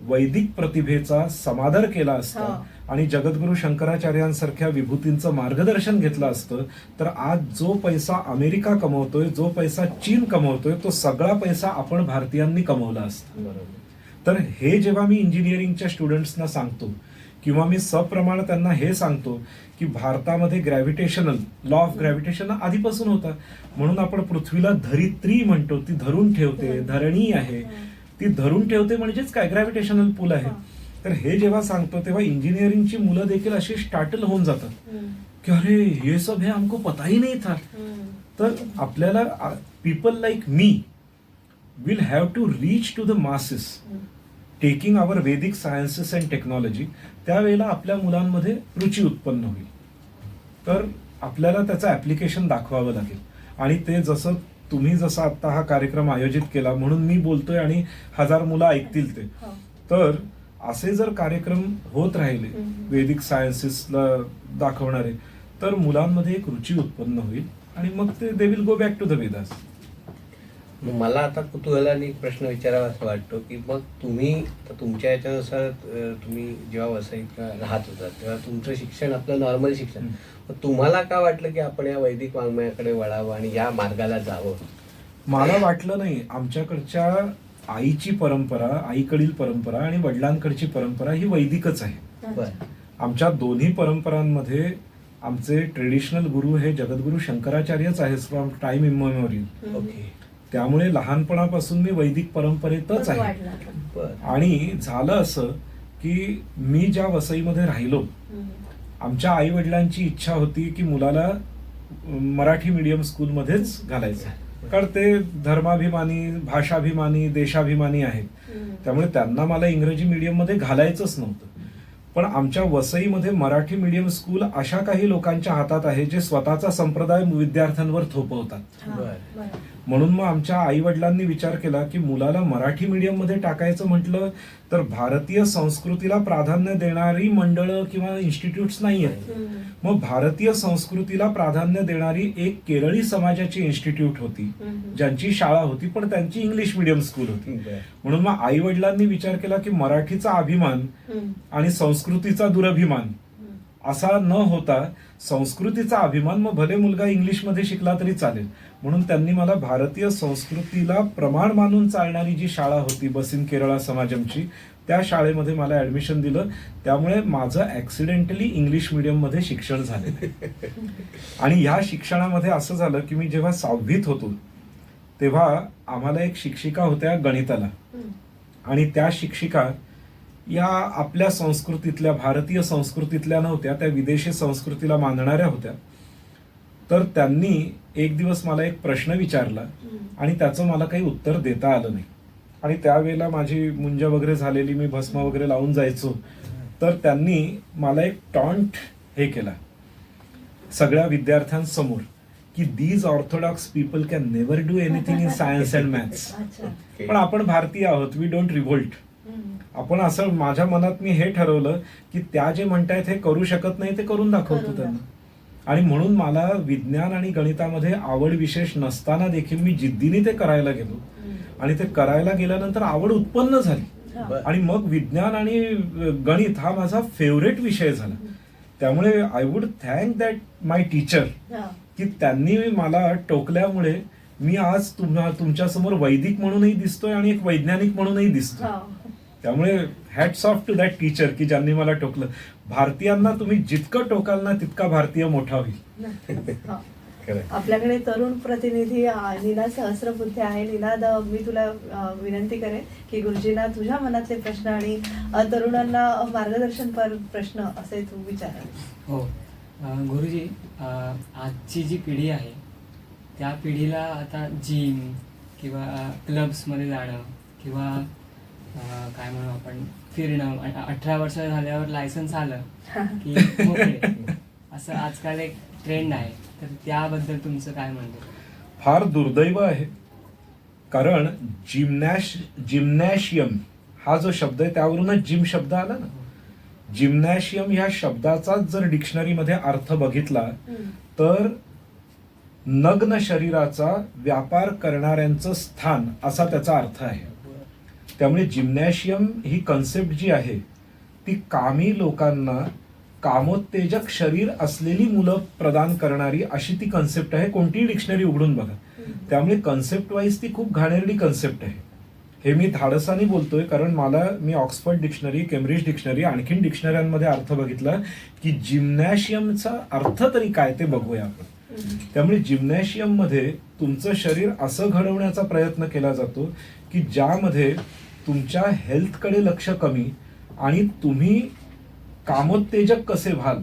वैदिक प्रतिभेचा समादर केला असता आणि जगद्गुरू शंकराचार्यांसारख्या विभूतींचं मार्गदर्शन घेतलं असतं, तर आज जो पैसा अमेरिका कमवतोय, जो पैसा चीन कमवतोय, तो सगळा पैसा आपण भारतीयांनी कमवला असता. तर हे जेव्हा मी इंजिनिअरिंगच्या स्टुडंट्सना सांगतो किंवा मी सप्रमाण त्यांना हे सांगतो की भारतामध्ये ग्रॅव्हिटेशनल लॉ ऑफ ग्रॅव्हिटेशन आधीपासून होता, म्हणून आपण पृथ्वीला धरित्री म्हणतो, ती धरून ठेवते, धरणी आहे, ती धरून ठेवते म्हणजेच काय, ग्रॅव्हिटेशनल पूल आहे. तर हे जेव्हा सांगतो तेव्हा इंजिनिअरिंगची मुलं देखील अशी स्टार्टल होऊन जातात की अरे ये सब है, हमको पता ही नहीं था. तर आपल्याला people like me will have to reach to the masses taking our Vedic sciences and technology. त्यावेळेला आपल्या मुलांमध्ये रुची उत्पन्न होईल. तर आपल्याला त्याचं ऍप्लिकेशन दाखवावं लागेल. आणि ते जसं तुम्ही जसं आता हा कार्यक्रम आयोजित केला म्हणून मी बोलतोय आणि 1000 मुलं ऐकतील ते. तर असे जर कार्यक्रम होत राहिले वेदिक सायन्सेसला दाखवणारे, तर मुलांमध्ये एक रुची उत्पन्न होईल आणि मग ते they will go back to the Vedas. मला आता कुतूहलाने एक प्रश्न विचारावा असं वाटतो की मग तुम्ही तुमच्या याच्यानुसार तुम्ही जेव्हा वसईत राहत होता तेव्हा तुमचं शिक्षण आपलं नॉर्मल शिक्षण, मग तुम्हाला का वाटलं की आपण या वैदिक वाङ्मयाकडे वळावं आणि या मार्गाला जावं? मला वाटलं नाही. आमच्याकडच्या आईची परंपरा, आईकडील परंपरा आणि वडिलांकडची परंपरा ही वैदिकच आहे. बरं. आमच्या दोन्ही परंपरांमध्ये आमचे ट्रेडिशनल गुरु हे जगद्गुरू शंकराचार्यच आहेत फ्रॉम टाइम इममेमोरियल. ओके. त्यामुळे लहानपणापासून मी वैदिक परंपरेतच आहे. आणि झालं असं की मी ज्या वसईमध्ये राहिलो, आमच्या आई वडिलांची इच्छा होती की मुलाला मराठी मीडियम स्कूलमध्येच घालायचं, कारण ते धर्माभिमानी, भाषाभिमानी, देशाभिमानी आहेत. त्यामुळे त्यांना मला इंग्रजी मीडियम मध्ये घालायचंच नव्हतं. पण आमच्या वसईमध्ये मराठी मीडियम स्कूल अशा काही लोकांच्या हातात आहे जे स्वतःचा संप्रदाय विद्यार्थ्यांवर थोपवतात. म्हणून मग आमच्या आई वडिलांनी विचार केला की मुलाला मराठी मीडियम मध्ये टाकायचं म्हटलं तर भारतीय संस्कृतीला प्राधान्य देणारी मंडळं किंवा इन्स्टिट्यूट्स नाही आहेत. मग भारतीय संस्कृतीला प्राधान्य देणारी एक केरळी समाजाची इन्स्टिट्यूट होती ज्यांची शाळा होती, पण त्यांची इंग्लिश मीडियम स्कूल होती. म्हणून मग आई वडिलांनी विचार केला की मराठीचा अभिमान आणि संस्कृतीचा दुरभिमान असा न होता संस्कृतीचा अभिमान, मग भले मुलगा इंग्लिशमध्ये शिकला तरी चालेल. म्हणून त्यांनी मला भारतीय संस्कृतीला प्रमाण मानून चालणारी जी शाळा होती बसिन केरळा समाजमची, त्या शाळेमध्ये मला ऍडमिशन दिलं. त्यामुळे माझं ऍक्सिडेंटली इंग्लिश मीडियम मध्ये शिक्षण झालं. आणि ह्या शिक्षणामध्ये असं झालं की मी जेव्हा 6वीत होतो तेव्हा आम्हाला एक शिक्षिका होत्या गणिताला, आणि त्या शिक्षिका या आपल्या संस्कृतीतल्या, भारतीय संस्कृतीतल्या नव्हत्या, त्या विदेशी संस्कृतीला मानणाऱ्या होत्या. तर त्यांनी एक दिवस मला एक प्रश्न विचारला आणि त्याचं मला काही उत्तर देता आलं नाही. आणि त्यावेळेला माझी मुंज वगैरे झालेली, मी भस्म वगैरे लावून जायचो. तर त्यांनी मला एक टॉन्ट हे केला सगळ्या विद्यार्थ्यांसमोर की these Orthodox people can never do anything in science and maths. पण आपण भारतीय आहोत, वी डोंट रिव्होल्ट. आपण असं, माझ्या मनात मी हे ठरवलं की त्या जे म्हणतायत हे करू शकत नाही ते करून दाखवतो त्यांना. आणि म्हणून मला विज्ञान आणि गणितामध्ये आवड विशेष नसताना देखील मी जिद्दीने ते करायला गेलो. आणि ते करायला गेल्यानंतर आवड उत्पन्न झाली आणि मग विज्ञान आणि गणित हा माझा फेवरेट विषय झाला. त्यामुळे I would thank that my teacher की त्यांनी मला टोकल्यामुळे मी आज तुमच्या समोर वैदिक म्हणूनही दिसतोय आणि एक वैज्ञानिक म्हणूनही दिसतोय. त्यामुळे hats off to that teacher की ज्यांनी मला टोकलं. भारतीयांना तुम्ही जितकं टोकाल ना तितका भारतीय मोठा होईल. खरंय. आपल्याकडे तरुण प्रतिनिधी नीना सहस्रबुद्धे आहे. निनाद, मी तुला विनंती करेन की गुरुजींना तुझ्या मनातले प्रश्न आणि तरुणांना मार्गदर्शनपर प्रश्न असे तू विचारावे. हो. गुरुजी, आजची जी पिढी आहे त्या पिढीला आता जिम किंवा क्लब्समध्ये जाणं किंवा काय म्हणू आपण फिरणं, 18 वर्ष झाल्यावर लायसन्स आलं की मोकळे, असं आजकाल एक ट्रेंड आहे. तर त्याबद्दल तुमचं काय म्हणणं? फार दुर्दैव आहे, कारण जिम्नॅशियम हा जो शब्द आहे त्यावरूनच जिम शब्द आला ना. जिम्नॅशियम ह्या शब्दाचाच जर डिक्शनरीमध्ये अर्थ बघितला तर नग्न शरीराचा व्यापार करणाऱ्यांचं स्थान असा त्याचा अर्थ आहे. त्यामुळे जिम्नॅशियम ही कन्सेप्ट जी आहे ती कामी लोकांना कामोत्तेजक शरीर असलेली मुलं प्रदान करणारी अशी ती कन्सेप्ट आहे. कोणतीही डिक्शनरी उघडून बघा. त्यामुळे कन्सेप्ट वाईज ती खूप घाणेरडी कन्सेप्ट आहे. हे मी धाडसाने बोलतोय, कारण मी ऑक्सफर्ड डिक्शनरी, केम्ब्रिज डिक्शनरी, आणखीन डिक्शनऱ्यांमध्ये अर्थ बघितला की जिम्नॅशियमचा अर्थ तरी काय ते बघूया आपण. त्यामुळे जिम्नॅशियम मध्ये तुमचं शरीर असं घडवण्याचा प्रयत्न केला जातो की ज्यामध्ये तुमच्या हेल्थकडे लक्ष कमी आणि तुम्ही कामोत्तेजक कसे व्हाल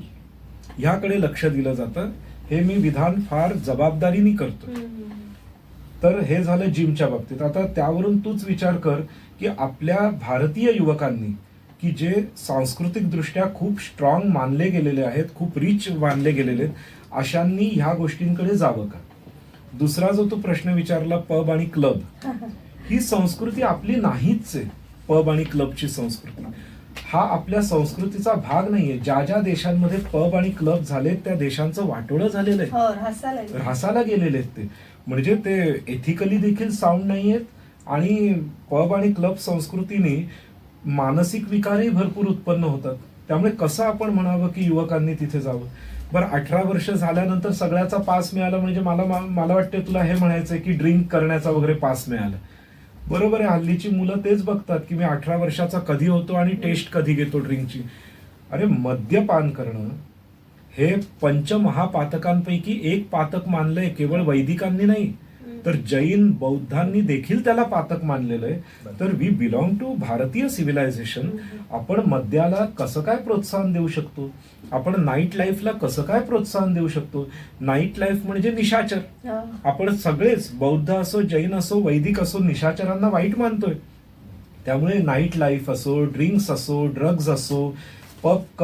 ह्याकडे लक्ष दिलं जातं. हे मी विधान फार जबाबदारीने करतो. तर हे झालं जिमच्या बाबतीत. आता त्यावरून तूच विचार कर की आपल्या भारतीय युवकांनी की जे सांस्कृतिक दृष्ट्या खूप स्ट्रॉंग मानले गेलेले आहेत, खूप रिच मानले गेलेले आहेत, अशांनी ह्या गोष्टींकडे जावं का? दुसरा जो तू प्रश्न विचारला, पब आणि क्लब, ही संस्कृती आपली नाहीच आहे. पब आणि क्लबची संस्कृती हा आपल्या संस्कृतीचा भाग नाहीये. ज्या ज्या देशांमध्ये पब आणि क्लब झाले त्या देशांचं वाटोळं झालेलं आहे, ऱ्हासाला गेलेले आहेत ते. म्हणजे ते एथिकली देखील साऊंड नाहीयेत आणि पब आणि क्लब संस्कृतीने मानसिक विकारही भरपूर उत्पन्न होतात. त्यामुळे कसं आपण म्हणावं की युवकांनी तिथे जावं? बरं, 18 वर्ष झाल्यानंतर सगळ्याचा पास मिळाला म्हणजे मला वाटतं तुला हे म्हणायचंय की ड्रिंक करण्याचा वगैरे पास मिळाला. बरोबर आहे. हल्लीची मुलं तेच बघतात की मी 18 वर्षाचा कधी होतो आणि टेस्ट कधी घेतो ड्रिंकची. अरे, मद्यपान करणं हे पंचमहापातकांपैकी एक पातक मानलंय. केवळ वैदिकांनी नाही तर जैन, बौद्धांनी देखील त्याला पातक मानलेलं आहे. तर वी बिलॉंग टू भारतीय सिव्हिलायझेशन. आपण मद्याला कसं काय प्रोत्साहन देऊ शकतो? आपण नाईट लाईफला कसं काय प्रोत्साहन देऊ शकतो? नाईट लाईफ म्हणजे निशाचर. आपण सगळेच, बौद्ध असो, जैन असो, वैदिक असो, निशाचरांना वाईट मानतोय. त्यामुळे नाईट लाईफ असो, ड्रिंक्स असो, ड्रग्ज असो, पब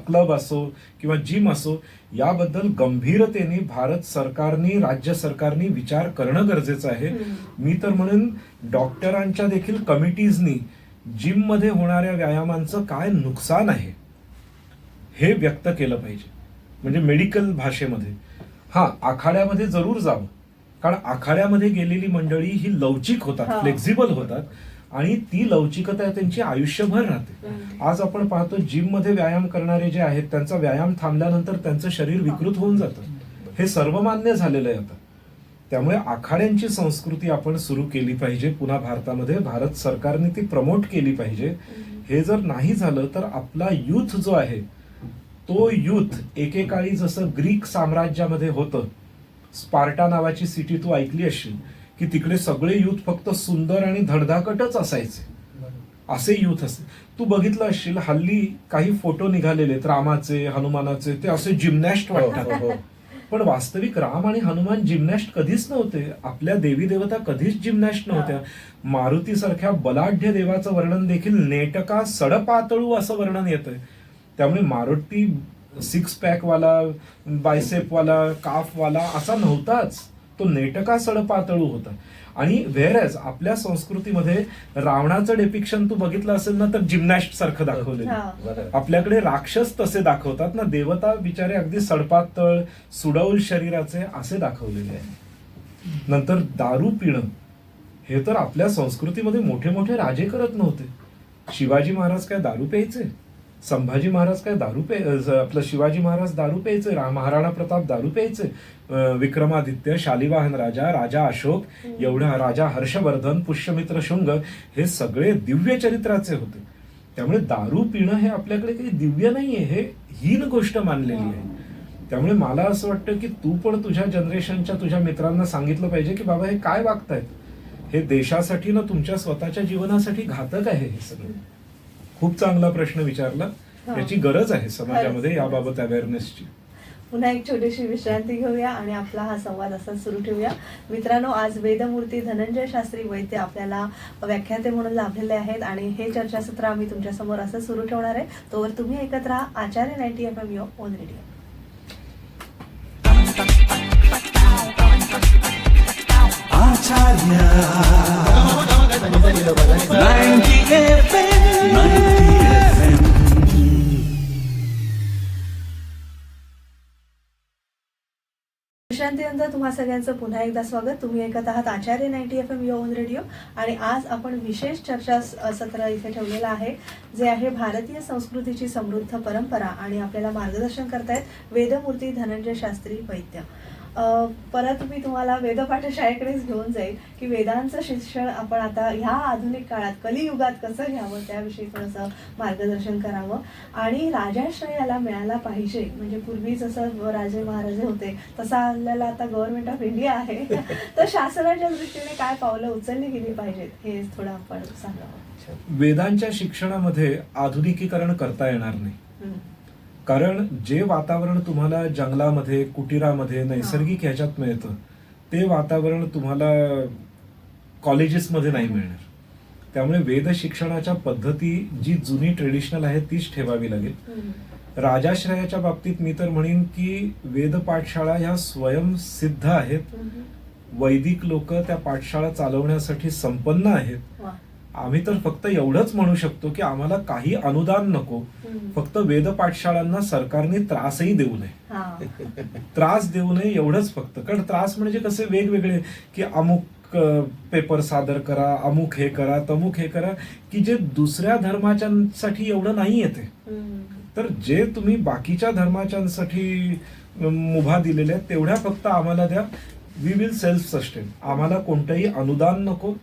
क्लब असो किंवा जिम असो, याबद्दल गंभीरतेने भारत सरकारने, राज्य सरकारने विचार करणं गरजेचं आहे. मी तर म्हणेन डॉक्टरांच्या देखील कमिटीजनी जिम मध्ये होणाऱ्या व्यायामांचं काय नुकसान आहे हे व्यक्त केलं पाहिजे. म्हणजे मेडिकल भाषेमध्ये. हा, आखाड्यामध्ये जरूर जावं, कारण आखाड्यामध्ये गेलेली मंडळी ही लवचिक होतात, फ्लेक्झिबल होतात आणि ती लवचिकता त्यांची आयुष्यभर राहते. आज आपण पाहतो जिम मध्ये व्यायाम करणारे जे आहेत त्यांचा व्यायाम थांबल्यानंतर त्यांचं शरीर विकृत होऊन जातं. हे सर्वमान्य झालेलं आहे आता. त्यामुळे आखाड्यांची संस्कृती आपण सुरू केली पाहिजे पुन्हा भारतामध्ये. भारत सरकारने ती प्रमोट केली पाहिजे. हे जर नाही झालं तर आपला युथ जो आहे तो युथ एकेकाळी जसं ग्रीक साम्राज्यामध्ये होतं, स्पार्टा नावाची सिटी तू ऐकली असशील की तिकडे सगळे युथ फक्त सुंदर आणि धडधाकटच असायचे, असे युथ असते. तू बघितलं असशील हल्ली काही फोटो निघालेले रामाचे, हनुमानाचे, ते असे जिम्नॅस्ट वाटतात. पण वास्तविक राम आणि हनुमान जिम्नॅस्ट कधीच नव्हते. आपल्या देवी देवता कधीच जिम्नॅस्ट नव्हत्या. मारुती सारख्या बलाढ्य देवाचं वर्णन देखील नेटका सडपातळू असं वर्णन येतंय. त्यामुळे मारुती 6 पॅक वाला, बायसेप वाला, काफ वाला असा नव्हताच. तो नेटका सडपातळू होता. आणि व्हेअरएज आपल्या संस्कृतीमध्ये रावणाचं डेपिक्शन तू बघितलं असेल ना तर जिम्नॅस्ट सारखं दाखवलेलं. आपल्याकडे राक्षस तसे दाखवतात ना, देवता बिचारे अगदी सडपातळ सुडौल शरीराचे असे दाखवलेले आहे. नंतर दारू पिणं हे तर आपल्या संस्कृतीमध्ये मोठे मोठे राजे करत नव्हते. शिवाजी महाराज काय दारू प्यायचे? संभाजी महाराज काय आपलं शिवाजी महाराज दारू प्यायचे? महाराणा प्रताप दारू प्यायचे? विक्रमादित्य, शालिवाहन राजा, राजा अशोक, एवढा राजा हर्षवर्धन, पुष्यमित्र शुंग, हे सगळे दिव्य चरित्राचे होते. त्यामुळे दारू पिणं हे आपल्याकडे काही दिव्य नाहीये, हे हीन गोष्ट मानलेली आहे. त्यामुळे मला असं वाटतं की तू पण तुझ्या जनरेशनच्या तुझ्या मित्रांना सांगितलं पाहिजे की बाबा हे काय वागतायत, हे देशासाठी ना तुमच्या स्वतःच्या जीवनासाठी घातक आहे हे सगळं. खूप चांगला प्रश्न विचारला. याची गरज आहे समाजामध्ये याबाबत अवेअरनेसची. पुन्हा एक छोटीशी विश्रांती घेऊया आणि आपला हा संवाद असा सुरू ठेवूया. मित्रांनो, आज वेदमूर्ती धनंजय शास्त्री वैद्य आपल्याला व्याख्याते म्हणून लाभलेले आहेत आणि हे चर्चासत्र आम्ही तुमच्यासमोर असं सुरू ठेवणार आहे. तोवर तुम्ही ऐकत राहा आचार्य 90 FM your on radio. Acharya 90 FM 90 FM. विश्रांतीनंतर तुम्हा सगळ्यांचं पुन्हा एकदा स्वागत. तुम्ही ऐकत आहात आचार्य 90 FM युअर ओन रेडिओ आणि आज आपण विशेष चर्चा सत्र इथे ठेवलेलं आहे, जे आहे भारतीय संस्कृतीची समृद्ध परंपरा, आणि आपल्याला मार्गदर्शन करतायत वेदमूर्ती धनंजय शास्त्री वैद्य. परत मी तुम्हाला वेदपाठशाळेकडेच घेऊन जाईल की वेदांचं शिक्षण आपण आता ह्या आधुनिक काळात कलियुगात कसं घ्यावं त्याविषयी थोडंसं मार्गदर्शन करावं. आणि राजाश्रय याला मिळाला पाहिजे, म्हणजे पूर्वी जसं राजे महाराजे होते तसा आपल्याला आता गव्हर्नमेंट ऑफ इंडिया आहे, तर शासनाच्या दृष्टीने काय पावलं उचलली गेली पाहिजेत हे थोडं आपण सांगावं. वेदांच्या शिक्षणामध्ये आधुनिकीकरण करता येणार नाही. कारण जे वातावरण तुम्हाला जंगलामध्ये, कुटीरामध्ये, नैसर्गिक ह्याच्यात मिळतं ते वातावरण तुम्हाला कॉलेजेसमध्ये नाही मिळणार. त्यामुळे वेद शिक्षणाच्या पद्धती जी जुनी ट्रेडिशनल आहे तीच ठेवावी लागेल. राजाश्रयाच्या बाबतीत मी तर म्हणेन की वेद पाठशाळा ह्या स्वयंसिद्ध आहेत. वैदिक लोक त्या पाठशाळा चालवण्यासाठी संपन्न आहेत. आम्ही तर फक्त एवढंच म्हणू शकतो की आम्हाला काही अनुदान नको, फक्त वेद पाठशाळांना सरकारने त्रासही देऊ नये. त्रास देऊ नये एवढंच फक्त. कारण त्रास म्हणजे कसे वेगवेगळे की अमुक पेपर सादर करा, अमुक हे करा, तमुक हे करा, की जे दुसऱ्या धर्माच्यांसाठी एवढं नाही येते. तर जे तुम्ही बाकीच्या धर्माच्यांसाठी मुभा दिलेल्या तेवढ्या फक्त आम्हाला द्या. We will self sustain. आम्हाला कोणतंही अनुदान नको,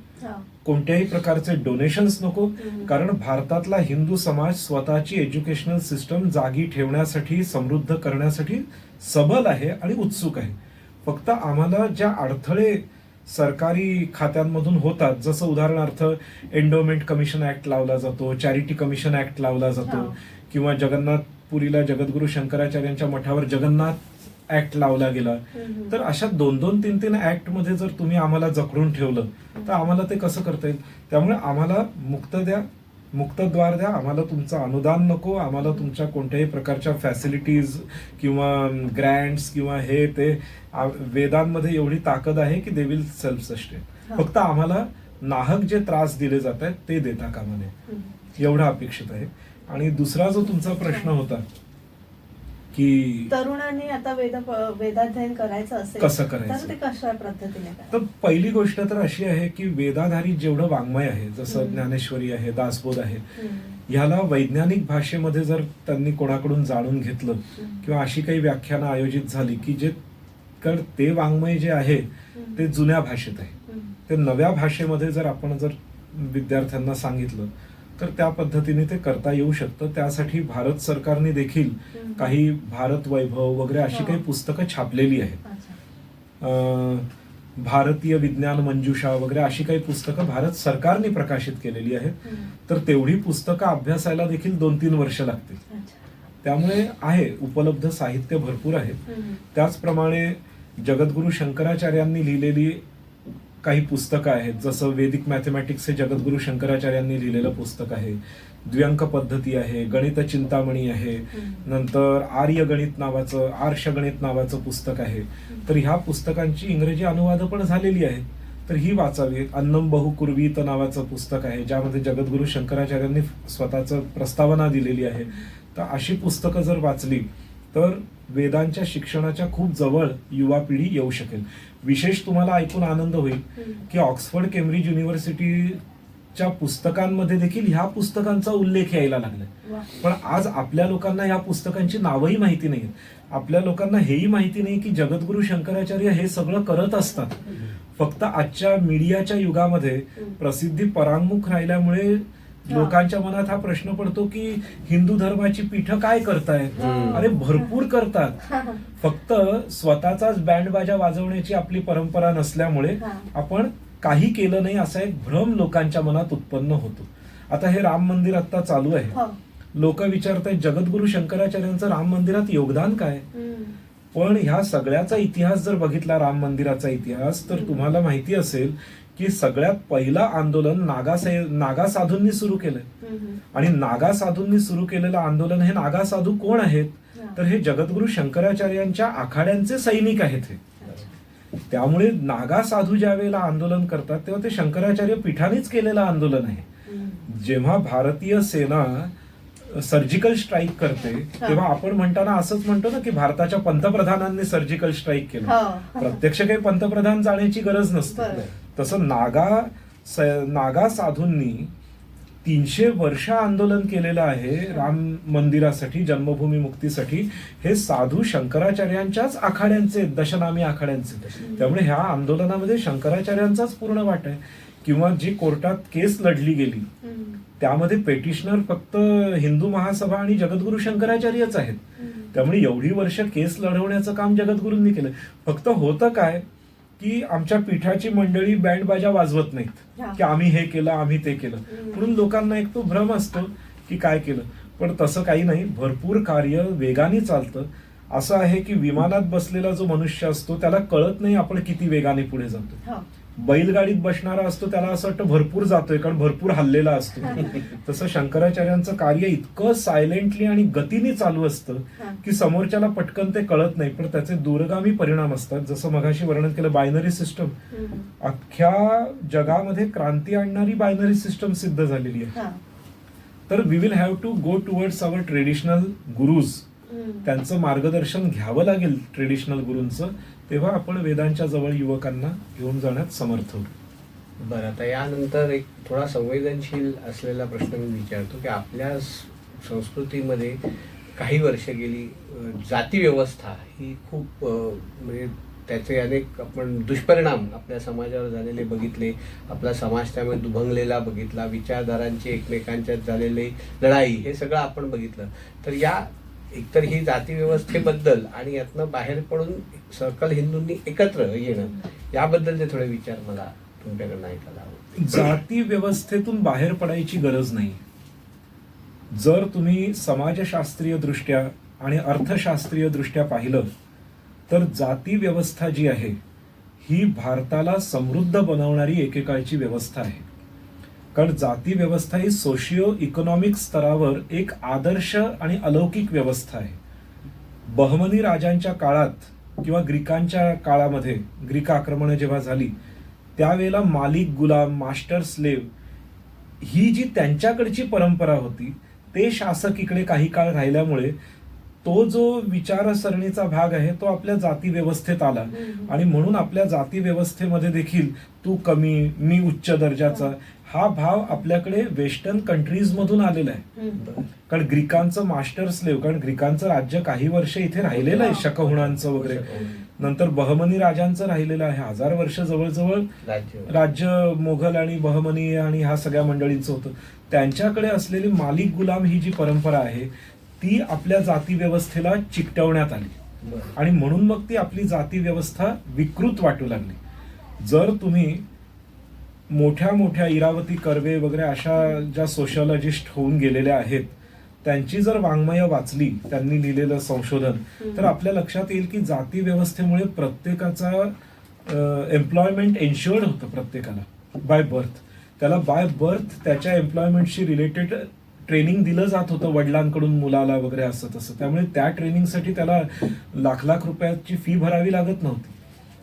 कोणत्याही प्रकारचे डोनेशन्स नको. कारण भारतातला हिंदू समाज स्वतःची एज्युकेशनल सिस्टम जागी ठेवण्यासाठी, समृद्ध करण्यासाठी सबल आहे आणि उत्सुक आहे. फक्त आम्हाला ज्या अडथळे सरकारी खात्यांमधून होतात, जसं उदाहरणार्थ एंडोमेंट कमिशन ऍक्ट लावला जातो, चॅरिटी कमिशन ऍक्ट लावला जातो, किंवा जगन्नाथपुरीला जगद्गुरू शंकराचार्यांच्या मठावर जगन्नाथ ऍक्ट लावला गेला. तर अशा 2-2, 3-3 ऍक्ट मध्ये जर तुम्ही आम्हाला जखडून ठेवलं तर आम्हाला ते कसं करता येईल. त्यामुळे आम्हाला मुक्त द्या, मुक्तद्वार द्या. आम्हाला तुमचं अनुदान नको, आम्हाला तुमच्या कोणत्याही प्रकारच्या फॅसिलिटीज किंवा ग्रँट्स किंवा हे ते. वेदांमध्ये एवढी ताकद आहे की दे विल सेल्फ सस्टेन. फक्त आम्हाला नाहक जे त्रास दिले जात आहेत ते देता कामा नये, एवढं अपेक्षित आहे. आणि दुसरा जो तुमचा प्रश्न होता की तरुणांनी आता वेदाध्ययन करायचं असेल कसं करायचं, तर ते कशा पद्धतीने तर पहिली गोष्ट तर अशी आहे की वेदाधारित जेवढं वाङ्मय आहे, जसं ज्ञानेश्वरी आहे, दासबोध आहे, ह्याला वैज्ञानिक भाषेमध्ये जर त्यांनी कोणाकडून जाणून घेतलं किंवा अशी काही व्याख्यानं आयोजित झाली की जे, कारण ते वाङ्मय जे आहे ते जुन्या भाषेत आहे, ते नव्या भाषेमध्ये जर आपण जर विद्यार्थ्यांना सांगितलं तर त्या पद्धतीने ते करता येऊ शकतं. त्यासाठी भारत सरकारने देखील काही भारत वैभव वगैरे अशी काही पुस्तकं छापलेली आहेत. भारतीय विज्ञान मंजुषा वगैरे अशी काही पुस्तकं भारत सरकारने प्रकाशित केलेली आहेत. तर तेवढी पुस्तकं अभ्यासायला देखील 2-3 वर्ष लागतील. त्यामुळे आहे, उपलब्ध साहित्य भरपूर आहे. त्याचप्रमाणे जगद्गुरू शंकराचार्यांनी लिहिलेली काही पुस्तकं आहेत, जसं वेदिक मॅथमॅटिक्स हे जगद्गुरू शंकराचार्यांनी लिहिलेलं पुस्तक आहे, द्व्यंक पद्धती आहे, गणित चिंतामणी आहे, नंतर आर्य गणित नावाचं, आर्ष गणित नावाचं पुस्तक आहे. तर ह्या पुस्तकांची इंग्रजी अनुवाद पण झालेली आहे, तर ही वाचावी. अन्नम बहुकुर्वीत नावाचं पुस्तक आहे, ज्यामध्ये जगद्गुरू शंकराचार्यांनी स्वतःचं प्रस्तावना दिलेली आहे. तर अशी पुस्तकं जर वाचली तर वेदांच्या शिक्षणाच्या खूप जवळ युवा पिढी येऊ शकेल. विशेष तुम्हाला ऐकून आनंद होईल की ऑक्सफर्ड केम्ब्रिज युनिव्हर्सिटीच्या पुस्तकांमध्ये देखील ह्या पुस्तकांचा उल्लेख यायला लागलाय. पण आज आपल्या लोकांना ह्या पुस्तकांची नावही माहिती नाहीत. आपल्या लोकांना हेही माहिती नाही की जगद्गुरू शंकराचार्य हे सगळं करत असतात. फक्त आजच्या मीडियाच्या युगामध्ये प्रसिद्धी परांगमुख राहिल्यामुळे लोकांच्या मनात हा प्रश्न पडतो की हिंदू धर्माची पीठं काय करतायत. अरे भरपूर करतात. फक्त स्वतःचाच बँड बाजा वाजवण्याची आपली परंपरा नसल्यामुळे आपण काही केलं नाही असा एक भ्रम लोकांच्या मनात उत्पन्न होतो. आता हे राम मंदिर आता चालू आहे. लोक विचारतायत जगद्गुरु शंकराचार्यांचं राम मंदिरात योगदान काय. पण ह्या सगळ्याचा इतिहास जर बघितला, राम मंदिराचा इतिहास, तर तुम्हाला माहिती असेल की सगळ्यात पहिलं आंदोलन नागा साधूंनी सुरू केलंय. आणि नागा साधूंनी सुरू केलेलं आंदोलन, हे नागा साधू कोण आहेत, तर हे जगद्गुरु शंकराचार्यांच्या आखाड्यांचे सैनिक आहेत. हे त्यामुळे नागा साधू ज्या वेळेला आंदोलन करतात तेव्हा ते शंकराचार्य पीठानेच केलेलं आंदोलन आहे. जेव्हा भारतीय सेना सर्जिकल स्ट्राईक करते तेव्हा आपण म्हणताना असंच म्हणतो ना की भारताच्या पंतप्रधानांनी सर्जिकल स्ट्राईक केलं. प्रत्यक्ष काही पंतप्रधान जाण्याची गरज नसते. तसं नागा साधूंनी 300 वर्ष आंदोलन केलेलं आहे राम मंदिरासाठी, जन्मभूमी मुक्तीसाठी. हे साधू शंकराचार्यांच्याच आखाड्यांचे, दशनामी आखाड्यांचे. त्यामुळे ह्या आंदोलनामध्ये शंकराचार्यांचाच पूर्ण वाटा आहे. किंवा जी कोर्टात केस लढली गेली त्यामध्ये पेटिशनर फक्त हिंदू महासभा आणि जगद्गुरु शंकराचार्यच आहेत. त्यामुळे एवढी वर्ष केस लढवण्याचं काम जगद्गुरूंनी केलं. फक्त होतं काय की आमच्या पीठाची मंडळी बँड बाजा वाजवत नाहीत की आम्ही हे केलं, आम्ही ते केलं, म्हणून लोकांना एक तो भ्रम असतो की काय केलं. पण तसं काही नाही. भरपूर कार्य वेगाने चालतं. असं आहे की विमानात बसलेला जो मनुष्य असतो त्याला कळत नाही आपण किती वेगाने पुढे जातो. बैलगाडीत बसणारा असतो त्याला असं वाटतं भरपूर जातोय कारण भरपूर हल्लेला असतो. तसं शंकराचार्यांचं कार्य इतकं सायलेंटली आणि गतीने चालू असतं की समोरच्याला पटकन ते कळत नाही, पण त्याचे दूरगामी परिणाम असतात. जसं मगाशी वर्णन केलं बायनरी सिस्टम, अख्ख्या जगामध्ये क्रांती आणणारी बायनरी सिस्टम सिद्ध झालेली आहे. तर we will have to go towards our traditional gurus. त्यांचं मार्गदर्शन घ्यावं लागेल ट्रेडिशनल गुरूंचं, तेव्हा आपण वेदांच्या जवळ युवकांना घेऊन जाण्यात समर्थ होऊ. बरं, आता यानंतर एक थोडा संवेदनशील असलेला प्रश्न मी विचारतो की आपल्या संस्कृतीमध्ये काही वर्ष गेली जाती व्यवस्था ही खूप म्हणजे त्याचे अनेक आपण दुष्परिणाम आपल्या समाजावर झालेले बघितले. आपला समाज त्यामुळे दुभंगलेला बघितला. विचारधारांची एकमेकांच्यात झालेली लढाई हे सगळं आपण बघितलं. तर या एकतर ही जाती व्यवस्थेबद्दल आणि यातनं बाहेर पडून सर्कल हिंदूंनी एकत्र येणं याबद्दलचे थोडे विचार मला तुमच्याकडनं ऐकायला हवं. जाती व्यवस्थेतून बाहेर पडायची गरज नाही. जर तुम्ही समाजशास्त्रीय दृष्ट्या आणि अर्थशास्त्रीय दृष्ट्या पाहिलं तर जाती व्यवस्था जी आहे ही भारताला समृद्ध बनवणारी एकेकाळची व्यवस्था आहे. कारण जाती व्यवस्था ही सोशिओ इकॉनॉमिक स्तरावर एक आदर्श आणि अलौकिक व्यवस्था आहे. बहमनी राजांच्या काळात किंवा ग्रीकांच्या काळामध्ये, ग्रीक आक्रमणं जेव्हा झाली त्यावेळेला मालिक, गुलाम, मास्टर, स्लेव्ह ही जी त्यांच्याकडची परंपरा होती ते शासक इकडे काही काळ राहिल्यामुळे तो जो विचारसरणीचा भाग आहे तो आपल्या जाती व्यवस्थेत आला. आणि म्हणून आपल्या जाती व्यवस्थेमध्ये देखील तू कमी, मी उच्च दर्जाचा हा भाव आपल्याकडे वेस्टर्न कंट्रीज मधून आलेला आहे. कारण ग्रीकांचं मास्टर स्लेव्ह, कारण ग्रीकांचं राज्य काही वर्ष इथे राहिलेलं आहे, शकहुणांचं वगैरे. नंतर बहमनी राजांचं राहिलेलं आहे 1000 वर्ष जवळजवळ राज्य मोघल आणि बहमनी आणि ह्या सगळ्या मंडळींचं होतं. त्यांच्याकडे असलेली मालिक गुलाम ही जी परंपरा आहे ती आपल्या जाती व्यवस्थेला चिकटवण्यात आली आणि म्हणून मग ती आपली जाती व्यवस्था विकृत वाटू लागली. जर तुम्ही मोठ्या मोठ्या इरावती कर्वे वगैरे अशा ज्या सोशिओलॉजिस्ट होऊन गेलेल्या आहेत त्यांची जर वाङ्मय वाचली, त्यांनी लिहिलेलं संशोधन, तर आपल्या लक्षात येईल की जाती व्यवस्थेमुळे प्रत्येकाचा एम्प्लॉयमेंट एन्श्युअर्ड होतं प्रत्येकाला बाय बर्थ. त्याला बाय बर्थ त्याच्या एम्प्लॉयमेंटशी रिलेटेड ट्रेनिंग दिलं जात होतं वडिलांकडून मुलाला वगैरे असं तसं. त्यामुळे त्या ट्रेनिंगसाठी त्याला लाख लाख रुपयाची फी भरावी लागत नव्हती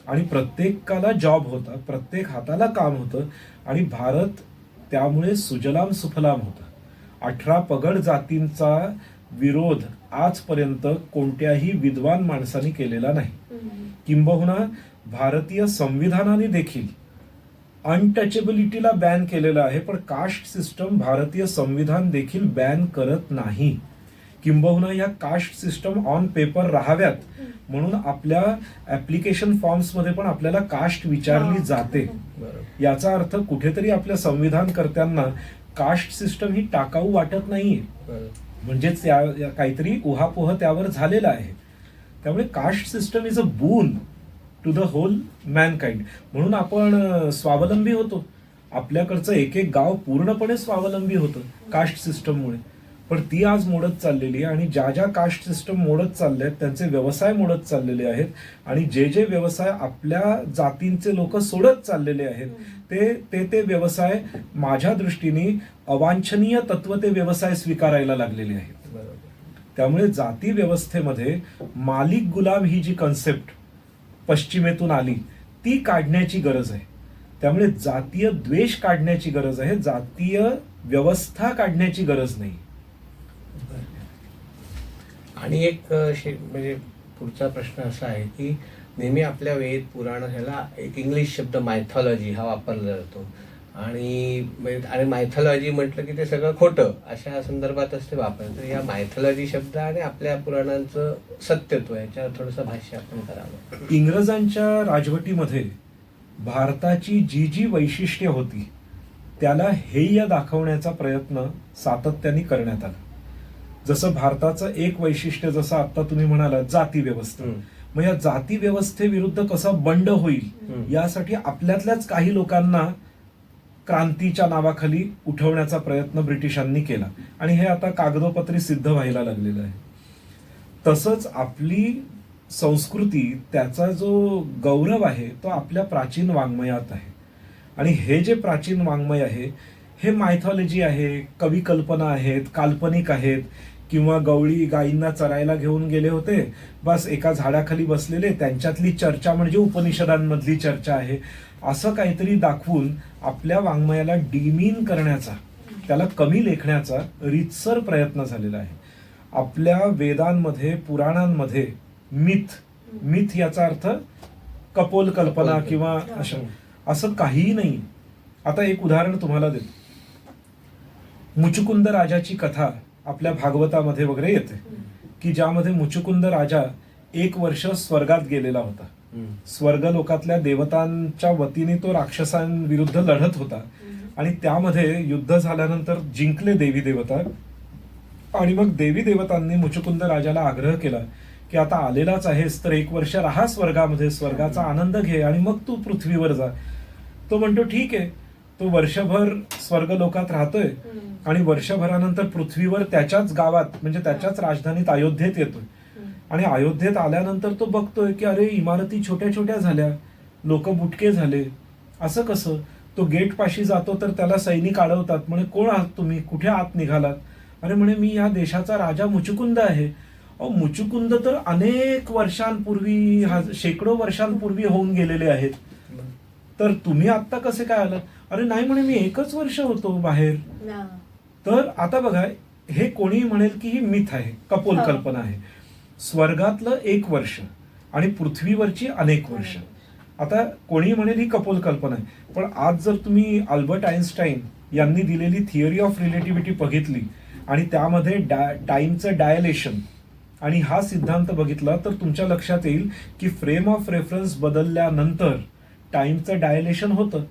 आणि प्रत्येकाला जॉब होता, प्रत्येक हाताला काम होतं आणि भारत त्यामुळे सुजलाम सुफलाम होता. 18 पगड जातींचा विरोध आजपर्यंत कोणत्याही विद्वान माणसाने केलेला नाही. किंबहुना भारतीय संविधानाने देखील अनटचेबिलिटीला बॅन केलेलं आहे, पण कास्ट सिस्टम भारतीय संविधान देखील बॅन करत नाही. किंबहुना या कास्ट सिस्टम ऑन पेपर राहाव्यात म्हणून आपल्या ऍप्लिकेशन फॉर्म्स मध्ये पण आपल्याला कास्ट विचारली जाते. याचा अर्थ कुठेतरी आपल्या संविधानकर्त्यांना कास्ट सिस्टम ही टाकाऊ वाटत नाहीये. बरोबर. म्हणजेच काहीतरी उहापोह त्यावर झालेला आहे. त्यामुळे कास्ट सिस्टम इज अ बून टू द होल मॅनकाइंड. म्हणून आपण स्वावलंबी होतो. आपल्याकडचं एक एक गाव पूर्णपणे स्वावलंबी होतं कास्ट सिस्टममुळे. पण ती आज मोडत चाललेली आहे आणि ज्या ज्या कास्ट सिस्टम मोडत चालले आहेत त्यांचे व्यवसाय मोडत चाललेले आहेत. आणि जे जे व्यवसाय आपल्या जातींचे लोक सोडत चाललेले आहेत ते व्यवसाय माझ्या दृष्टीने अवांछनीय तत्व ते व्यवसाय स्वीकारायला लागलेले आहेत. बरोबर. त्यामुळे जाती व्यवस्थेमध्ये मालिक गुलाम ही जी कन्सेप्ट पश्चिमेतून आली ती काढण्याची गरज आहे. त्यामुळे जातीय द्वेष काढण्याची गरज आहे, जातीय व्यवस्था काढण्याची गरज नाही. आणि एक म्हणजे पुढचा प्रश्न असा आहे की नेहमी आपल्या वेद पुराण ह्याला एक इंग्लिश शब्द मायथॉलॉजी हा वापरला जातो आणि मायथॉलॉजी म्हटलं की ते सगळं खोटं अशा संदर्भातच ते वापरतं. या मायथॉलॉजी शब्द आणि आपल्या पुराणांचं सत्यत्व याच्यावर थोडंसं भाष्य आपण करावं. इंग्रजांच्या राजवटीमध्ये भारताची जी जी वैशिष्ट्ये होती त्याला हेय दाखवण्याचा प्रयत्न सातत्याने करण्यात आला. जसं भारताचं एक वैशिष्ट्य जसं आता तुम्ही म्हणालात जाती व्यवस्था. मग या जाती व्यवस्थेविरुद्ध कसा बंड होईल यासाठी आपल्यातल्याच काही लोकांना क्रांतीच्या नावाखाली उठवण्याचा प्रयत्न ब्रिटिशांनी केला आणि हे आता कागदोपत्री सिद्ध व्हायला लागलेलं आहे. तसंच आपली संस्कृती त्याचा जो गौरव आहे तो आपल्या प्राचीन वाङ्मयात आहे. आणि हे जे प्राचीन वाङ्मय आहे हे मायथॉलॉजी आहे, कवी कल्पना आहेत, काल्पनिक आहेत. किंवा गवळी गायींना चरायला घेऊन गेले होते, बस एका झाडाखाली बसलेले, त्यांच्यातली चर्चा म्हणजे उपनिषदांमधली चर्चा आहे असं काहीतरी दाखवून आपल्या वाङ्मयाला डिमीन करण्याचा, त्याला कमी लेखण्याचा रीतसर प्रयत्न झालेला आहे. आपल्या वेदांमध्ये पुराणांमध्ये मिथ याचा अर्थ कपोल कल्पना किंवा असं काहीही नाही. आता एक उदाहरण तुम्हाला देतो. मुचुकुंद राजाची कथा आपल्या भागवतामध्ये वगैरे येते की ज्यामध्ये मुचुकुंद राजा 1 वर्ष स्वर्गात गेलेला होता. स्वर्ग लोकातल्या देवतांच्या वतीने तो राक्षसांविरुद्ध लढत होता आणि त्यामध्ये युद्ध झाल्यानंतर जिंकले देवी देवता. आणि मग देवी देवतांनी मुचुकुंद राजाला आग्रह केला की आता आलेलाच आहेस तर 1 वर्ष राहा स्वर्गामध्ये, स्वर्गाचा आनंद घे आणि मग तू पृथ्वीवर जा. तो म्हणतो ठीक आहे. तो वर्षभर स्वर्ग लोकात राहतोय आणि वर्षभरानंतर पृथ्वीवर त्याच्याच गावात म्हणजे त्याच्याच राजधानीत अयोध्येत येतोय. आणि अयोध्येत आल्यानंतर तो बघतोय की अरे इमारती छोट्या छोट्या झाल्या, लोक बुटके झाले. असं कसं? तो गेट पाशी जातो तर त्याला सैनिक अडवतात. म्हणे कोण आहात तुम्ही, कुठे आत निघालात? अरे म्हणे मी या देशाचा राजा मुचुकुंद आहे. अहो मुचुकुंद तर अनेक वर्षांपूर्वी, शेकडो वर्षांपूर्वी होऊन गेलेले आहेत, तर तुम्ही आत्ता कसे काय आलात? अरे नाही म्हणे मी 1च वर्ष होतो बाहेर. तर आता बघा, हे कोणी म्हणेल की ही मिथ आहे, कपोल कल्पना आहे. स्वर्गातलं 1 वर्ष आणि पृथ्वीवरची अनेक वर्ष. आता कोणी म्हणेल ही कपोल कल्पना आहे, पण आज जर तुम्ही अल्बर्ट आइन्स्टाईन यांनी दिलेली थिअरी ऑफ रिलेटिव्हिटी बघितली आणि त्यामध्ये टाइमचं डायलेशन आणि हा सिद्धांत बघितला तर तुमच्या लक्षात येईल की फ्रेम ऑफ रेफरन्स बदलल्यानंतर टाइमचं डायलेशन होतं.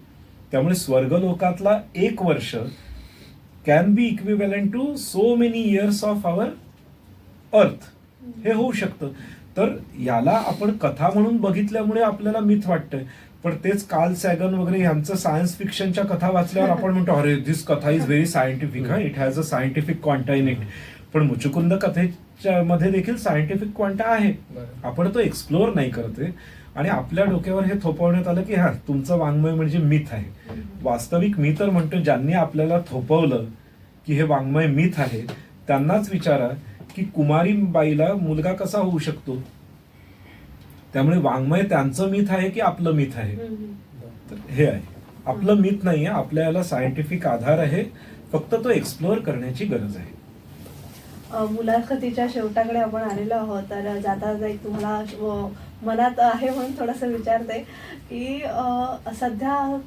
त्यामुळे स्वर्गलोकातला 1 वर्ष can be equivalent to so many years of our earth. हे होऊ शकतं. तर याला आपण कथा म्हणून बघितल्यामुळे आपल्याला मिथ वाटतंय, पण तेच कार्ल सॅगन वगैरे यांचं सायन्स फिक्शनच्या कथा वाचल्यावर आपण म्हणतो अरे दिस कथा is very scientific, it has a scientific quanta in it. पण मुचुकुंद कथेच्या मध्ये देखील सायंटिफिक क्वांटा आहे, आपण तो एक्सप्लोअर नाही करते. आणि आपल्या डोक्यावर हे थोपवण्यात आलं की हा तुमचं वाङ्मय म्हणजे मिथ आहे. वास्तविक मी तर म्हणतो ज्यांनी आपल्याला थोपवलं की हे वाङ्मय मिथ आहे त्यांनाच विचारा की कुमारी बाईला मुलगा कसा होऊ शकतो. त्यामुळे वाङ्मय त्यांचं मिथ आहे की आपलं मिथ आहे? तर हे आहे, आपलं मिथ नाही आहे, आपल्याला सायंटिफिक आधार आहे, फक्त तो एक्सप्लोअर करण्याची गरज आहे. मुलाखतीच्या शेवटाकडे आपण आलेलो आहोत, तर जाता एक तुम्हाला मनात आहे म्हणून थोडंसं विचारते की सध्या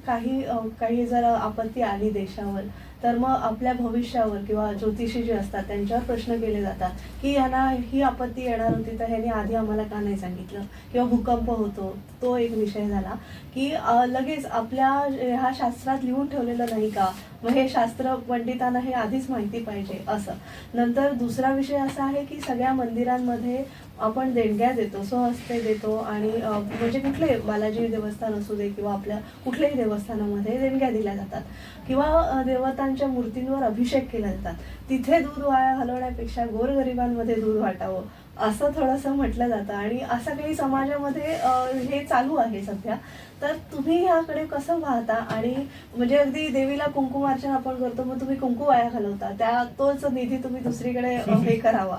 काही जर आपत्ती आली देशावर तर मग आपल्या भविष्यावर किंवा ज्योतिषी जे असतात त्यांच्यावर प्रश्न केले जातात की यांना ही आपत्ती येणार होती तर ह्यांनी आधी आम्हाला का नाही सांगितलं, किंवा भूकंप होतो तो एक विषय झाला की लगेच आपल्या ह्या शास्त्रात लिहून ठेवलेलं नाही का मग हे शास्त्र पंडितांना हे आधीच माहिती पाहिजे असं. नंतर दुसरा विषय असा आहे की सगळ्या मंदिरांमध्ये आपण देणग्या देतो, स्वहस्ते देतो. आणि म्हणजे कुठले बालाजी देवस्थान असू दे किंवा आपल्या कुठल्याही देवस्थानामध्ये देणग्या दिल्या जातात किंवा देवतांच्या मूर्तींवर अभिषेक केले जातात. तिथे दूध वाया घालवण्यापेक्षा गोरगरिबांमध्ये दूध वाटावं असं थोडंसं म्हटलं जातं. आणि असं काही समाजामध्ये हे चालू आहे सध्या. तर तुम्ही याकडे कसं पाहता? आणि म्हणजे अगदी देवीला कुंकुमार्चन आपण करतो, मग तुम्ही कुंकू वाया घालवता, तोच निधी तुम्ही दुसरीकडे हे करावा,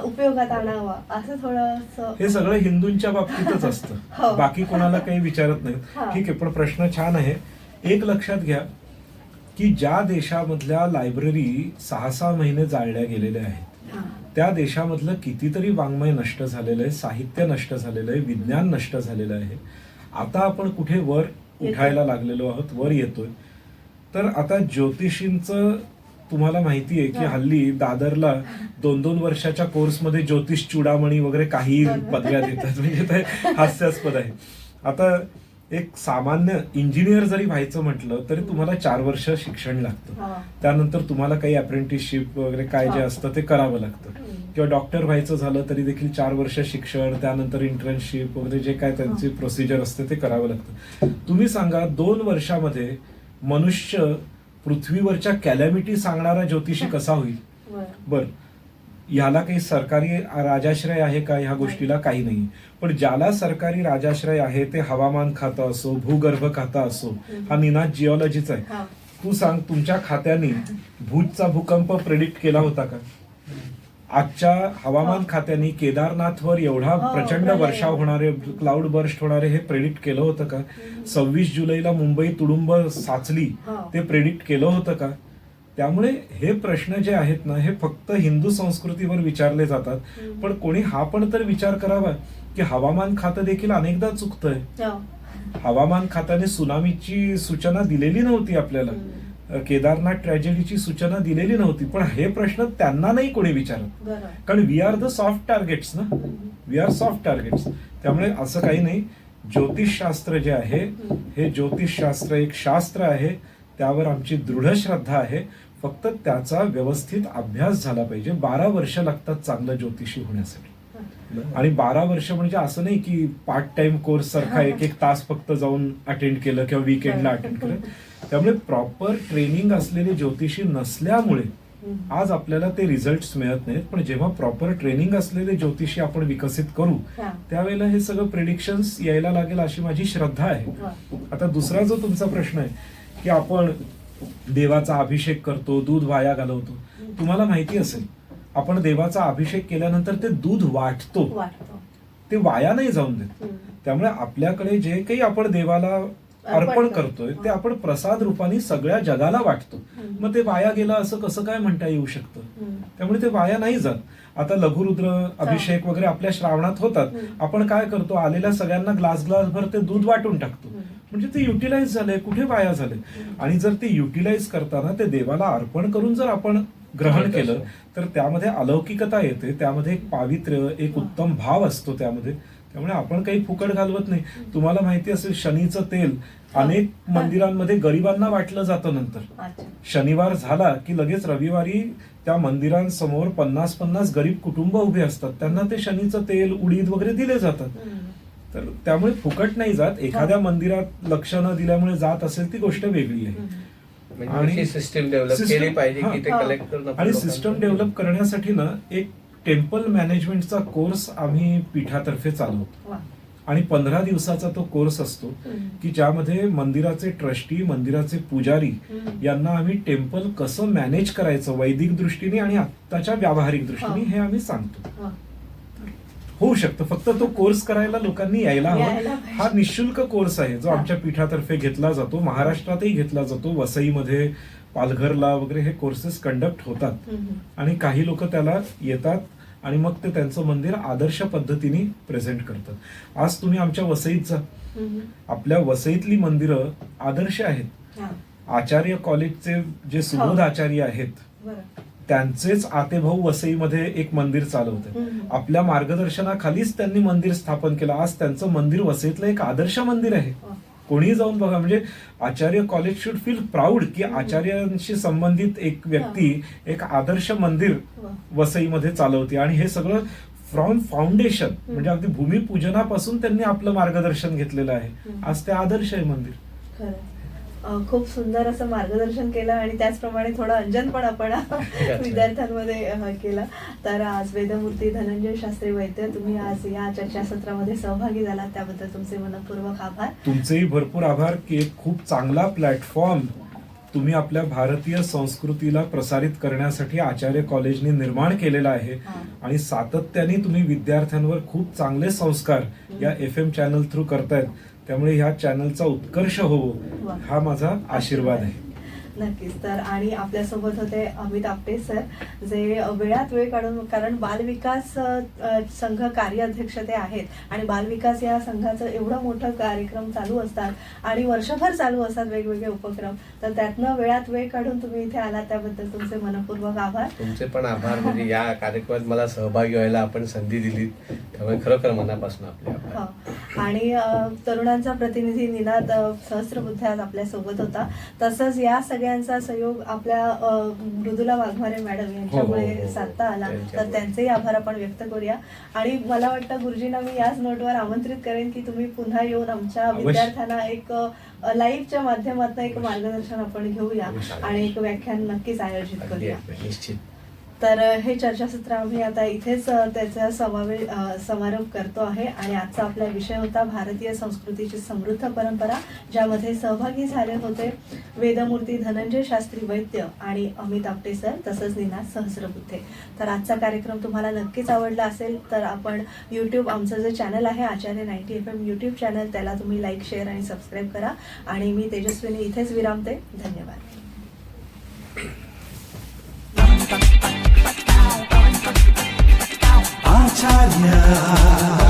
उपयोगात आणावा, असं थोडंसं. हे सगळं हिंदूंच्या बाबतीतच असतं, हो. बाकी कोणाला काही विचारत नाही. हा. ठीक आहे, पण प्रश्न छान आहे. एक लक्षात घ्या की ज्या देशामधल्या लायब्ररी 6-6 महिने जाळल्या गेलेल्या आहेत, हा. त्या देशामधलं कितीतरी वाङ्मय नष्ट झालेलं आहे, साहित्य नष्ट झालेलं आहे, विज्ञान नष्ट झालेलं आहे. आता आपण कुठे वर उठायला लागलेलो आहोत, वर येतोय. तर आता ज्योतिषींचं तुम्हाला माहिती आहे की हल्ली दादरला 2-2 वर्षाच्या कोर्समध्ये ज्योतिष चुडामणी वगैरे काही पदव्या देतात. म्हणजे ते हास्यास्पद आहे. आता एक सामान्य इंजिनियर जरी व्हायचं म्हटलं तरी तुम्हाला 4 वर्ष शिक्षण लागतं. त्यानंतर तुम्हाला काही अप्रेंटिसशिप वगैरे काय जे असतं ते करावं लागतं. किंवा डॉक्टर व्हायचं झालं तरी देखील 4 वर्ष शिक्षण, त्यानंतर इंटर्नशिप वगैरे जे काय त्यांची प्रोसिजर असते ते करावं लागतं. तुम्ही सांगा 2 वर्षामध्ये मनुष्य पृथ्वीवरच्या कॅलॅमिटी सांगणारा ज्योतिषी कसा होईल? बर, ह्याला काही सरकारी राजाश्रय आहे का? ह्या गोष्टीला काही नाही. पण ज्याला सरकारी राजाश्रय आहे ते हवामान खातं असो, भूगर्भ खातं असो, हा निनाद जिओलॉजीचा आहे. तू सांग, तुमच्या खात्याने भूजचा भूकंप प्रेडिक्ट केला होता का? आजच्या हवामान खात्याने केदारनाथवर एवढा प्रचंड वर्षाव होणारे, क्लाउड बर्स्ट होणारे हे प्रेडिक्ट केलं होतं का? 26 जुलैला मुंबई तुडुंब साचली, ते प्रेडिक्ट केलं होतं का? त्यामुळे हे प्रश्न जे आहेत ना, हे फक्त हिंदू संस्कृतीवर विचारले जातात. पण कोणी हा पण तर विचार करावा की हवामान खातं देखील अनेकदा चुकतंय. हवामान खात्याने सुनामीची सूचना दिलेली नव्हती आपल्याला, केदारनाथ ट्रॅजेडीची सूचना दिलेली नव्हती. पण हे प्रश्न त्यांना नाही कोणी विचारत, कारण we are the soft targets ना, वी आर सॉफ्ट टार्गेट्स. त्यामुळे असं काही नाही. ज्योतिषशास्त्र जे आहे हे ज्योतिषशास्त्र एक शास्त्र आहे, त्यावर आमची दृढ श्रद्धा आहे. फक्त त्याचा व्यवस्थित अभ्यास झाला पाहिजे. 12 वर्ष लागतात चांगलं ज्योतिषी होण्यासाठी. आणि 12 वर्ष म्हणजे असं नाही की पार्ट टाइम कोर्स सारखा 1-1 तास फक्त जाऊन अटेंड केलं किंवा वीकेंडला अटेंड केलं. त्यामुळे प्रॉपर ट्रेनिंग असलेले ज्योतिषी नसल्यामुळे आज आपल्याला ते रिझल्ट मिळत नाहीत. पण जेव्हा प्रॉपर ट्रेनिंग असलेले ज्योतिषी आपण विकसित करू त्यावेळेला हे सगळं प्रेडिक्शन्स यायला लागेल अशी माझी श्रद्धा आहे. आता दुसरा जो तुमचा प्रश्न आहे की आपण देवाचा अभिषेक करतो, दूध वाया घालवतो. तुम्हाला माहिती असेल, आपण देवाचा अभिषेक केल्यानंतर ते दूध वाटतो, ते वाया नाही जाऊन देत. त्यामुळे आपल्याकडे जे काही आपण देवाला अर्पण करतोय ते आपण प्रसाद रूपाने सगळ्या जगाला वाटतो. मग ते वाया गेलं असं कसं काय म्हणता येऊ शकतं? त्यामुळे ते वाया नाही जात. आता लघुरुद्र अभिषेक वगैरे आपल्या श्रावणात होतात. आपण काय करतो, आलेल्या सगळ्यांना ग्लास भर ते दूध वाटून टाकतो. म्हणजे ते युटिलाइज झालंय, कुठे वाया झाले. आणि जर ते युटिलाइज करताना ते देवाला अर्पण करून जर आपण ग्रहण केलं तर त्यामध्ये अलौकिकता येते, त्यामध्ये एक पावित्र्य, एक उत्तम भाव असतो त्यामध्ये. त्यामुळे आपण काही फुकट घालवत नाही. तुम्हाला माहिती असेल, शनीचं तेल अनेक मंदिरांमध्ये गरिबांना वाटलं जातं. नंतर शनिवार झाला की लगेच रविवारी त्या मंदिरांसमोर 50-50 गरीब कुटुंब उभे असतात, त्यांना ते शनीचं तेल, उडीद वगैरे दिले जातात. तर त्यामुळे फुकट नाही जात. एखाद्या मंदिरात लक्ष न दिल्यामुळे जात असेल ती गोष्ट वेगळी आहे. आणि सिस्टम डेव्हलप केली पाहिजे की ते कलेक्ट करून. आणि सिस्टम डेव्हलप करण्यासाठी ना एक टेम्पल मॅनेजमेंटचा कोर्स आम्ही पीठातर्फे चालवतो. आणि 15 दिवसाचा तो कोर्स असतो की ज्यामध्ये मंदिराचे ट्रस्टी, मंदिराचे पुजारी यांना आम्ही टेम्पल कसं मॅनेज करायचं वैदिक दृष्टीने आणि आत्ताच्या व्यावहारिक दृष्टीने हे आम्ही सांगतो. होऊ शकतं, फक्त तो कोर्स करायला लोकांनी यायला हवं. हा निशुल्क कोर्स आहे जो आमच्या पीठातर्फे घेतला जातो. महाराष्ट्रातही घेतला जातो, वसईमध्ये, पालघरला वगैरे हे कोर्सेस कंडक्ट होतात. आणि काही लोक त्याला येतात आणि मग ते त्यांचं मंदिर आदर्श पद्धतीने प्रेझेंट करतात. आज तुम्ही आमच्या वसईत जा, आपल्या वसईतली मंदिरं आदर्श आहेत. आचार्य कॉलेजचे जे सुबोध आचार्य आहेत त्यांचेच आतेभाऊ वसईमध्ये एक मंदिर चालवते. आपल्या मार्गदर्शनाखालीच त्यांनी मंदिर स्थापन केलं. आज त्यांचं मंदिर वसईतलं एक आदर्श मंदिर आहे. कोणीही जाऊन बघा, म्हणजे आचार्य कॉलेज शुड फील प्राऊड की आचार्यांशी संबंधित एक व्यक्ती एक आदर्श मंदिर वा. वसईमध्ये चालवते, आणि हे सगळं फ्रॉम फाउंडेशन म्हणजे अगदी भूमिपूजनापासून त्यांनी आपलं मार्गदर्शन घेतलेलं आहे. आज ते आदर्श आहे मंदिर. खरं खूप सुंदर असं मार्गदर्शन केलं आणि त्याचप्रमाणे थोडं अंजन पण आपण विद्यार्थ्यांमध्ये केलं. तर आज वेदमूर्ती धनंजय शास्त्री वैद्य, तुम्ही आज या चर्चासत्रामध्ये सहभागी झालात त्याबद्दल तुमचे मनपूर्वक आभार. तुमचेही भरपूर आभार की एक खूप चांगला प्लॅटफॉर्म तुम्ही आपल्या भारतीय संस्कृतीला प्रसारित करण्यासाठी आचार्य कॉलेजने निर्माण केलेला आहे, हा. आणि सातत्याने तुम्ही विद्यार्थ्यांवर खूप चांगले संस्कार या FM चॅनल थ्रू करतायत. त्यामुळे ह्या चॅनलचा उत्कर्ष होवो वा. हा माझा आशीर्वाद आहे. नक्कीच. तर आणि आपल्यासोबत होते अमित आपटे सर, जे वेळात वेळ काढून, कारण बालविकास संघ कार्याध्यक्ष ते आहेत आणि बालविकास या संघाचं एवढं मोठं कार्यक्रम चालू असतात आणि वर्षभर चालू असतात वेगवेगळे उपक्रम, तर त्यातनं वेळात वेळ काढून तुम्ही इथे आलात त्याबद्दल तुमचे मनपूर्वक आभार. तुमचे पण आभार. म्हणजे या कार्यक्रमात मला सहभागी व्हायला आपण संधी दिली, त्यामुळे खरोखर मनापासून आपले आभार. हो. आणि तरुणांचा प्रतिनिधी निनाद सहस्त्रबुद्धे आज आपल्या सोबत होता. तसंच या सगळ्यांचा सहयोग आपल्या मृदुला वाघमारे मॅडम यांच्यामुळे साधता आला, तर त्यांचेही आभार आपण व्यक्त करूया. आणि मला वाटतं गुरुजींना मी याच नोटवर आमंत्रित करेन की तुम्ही पुन्हा येऊन आमच्या विद्यार्थ्यांना एक लाईव्हच्या माध्यमातून एक मार्गदर्शन आपण घेऊया आणि एक व्याख्यान नक्कीच आयोजित करूया. निश्चित. तर हे चर्चासत्र आम्ही आता इथेच त्याचा समारोप करतो आहे. आणि आजचा आपला विषय होता भारतीय संस्कृतीची समृद्ध परंपरा, ज्यामध्ये सहभागी झाले होते वेदमूर्ती धनंजय शास्त्री वैद्य आणि अमित आपटे सर, तसंच निनाद सहस्त्रबुद्धे. तर आजचा कार्यक्रम तुम्हाला नक्कीच आवडला असेल तर आपण यूट्यूब, आमचं जे चॅनल आहे आचार्य 90 FM यूट्यूब चॅनल, त्याला तुम्ही लाईक, शेअर आणि सबस्क्राईब करा. आणि मी तेजस्विनी इथेच विरामते. धन्यवाद. Acharya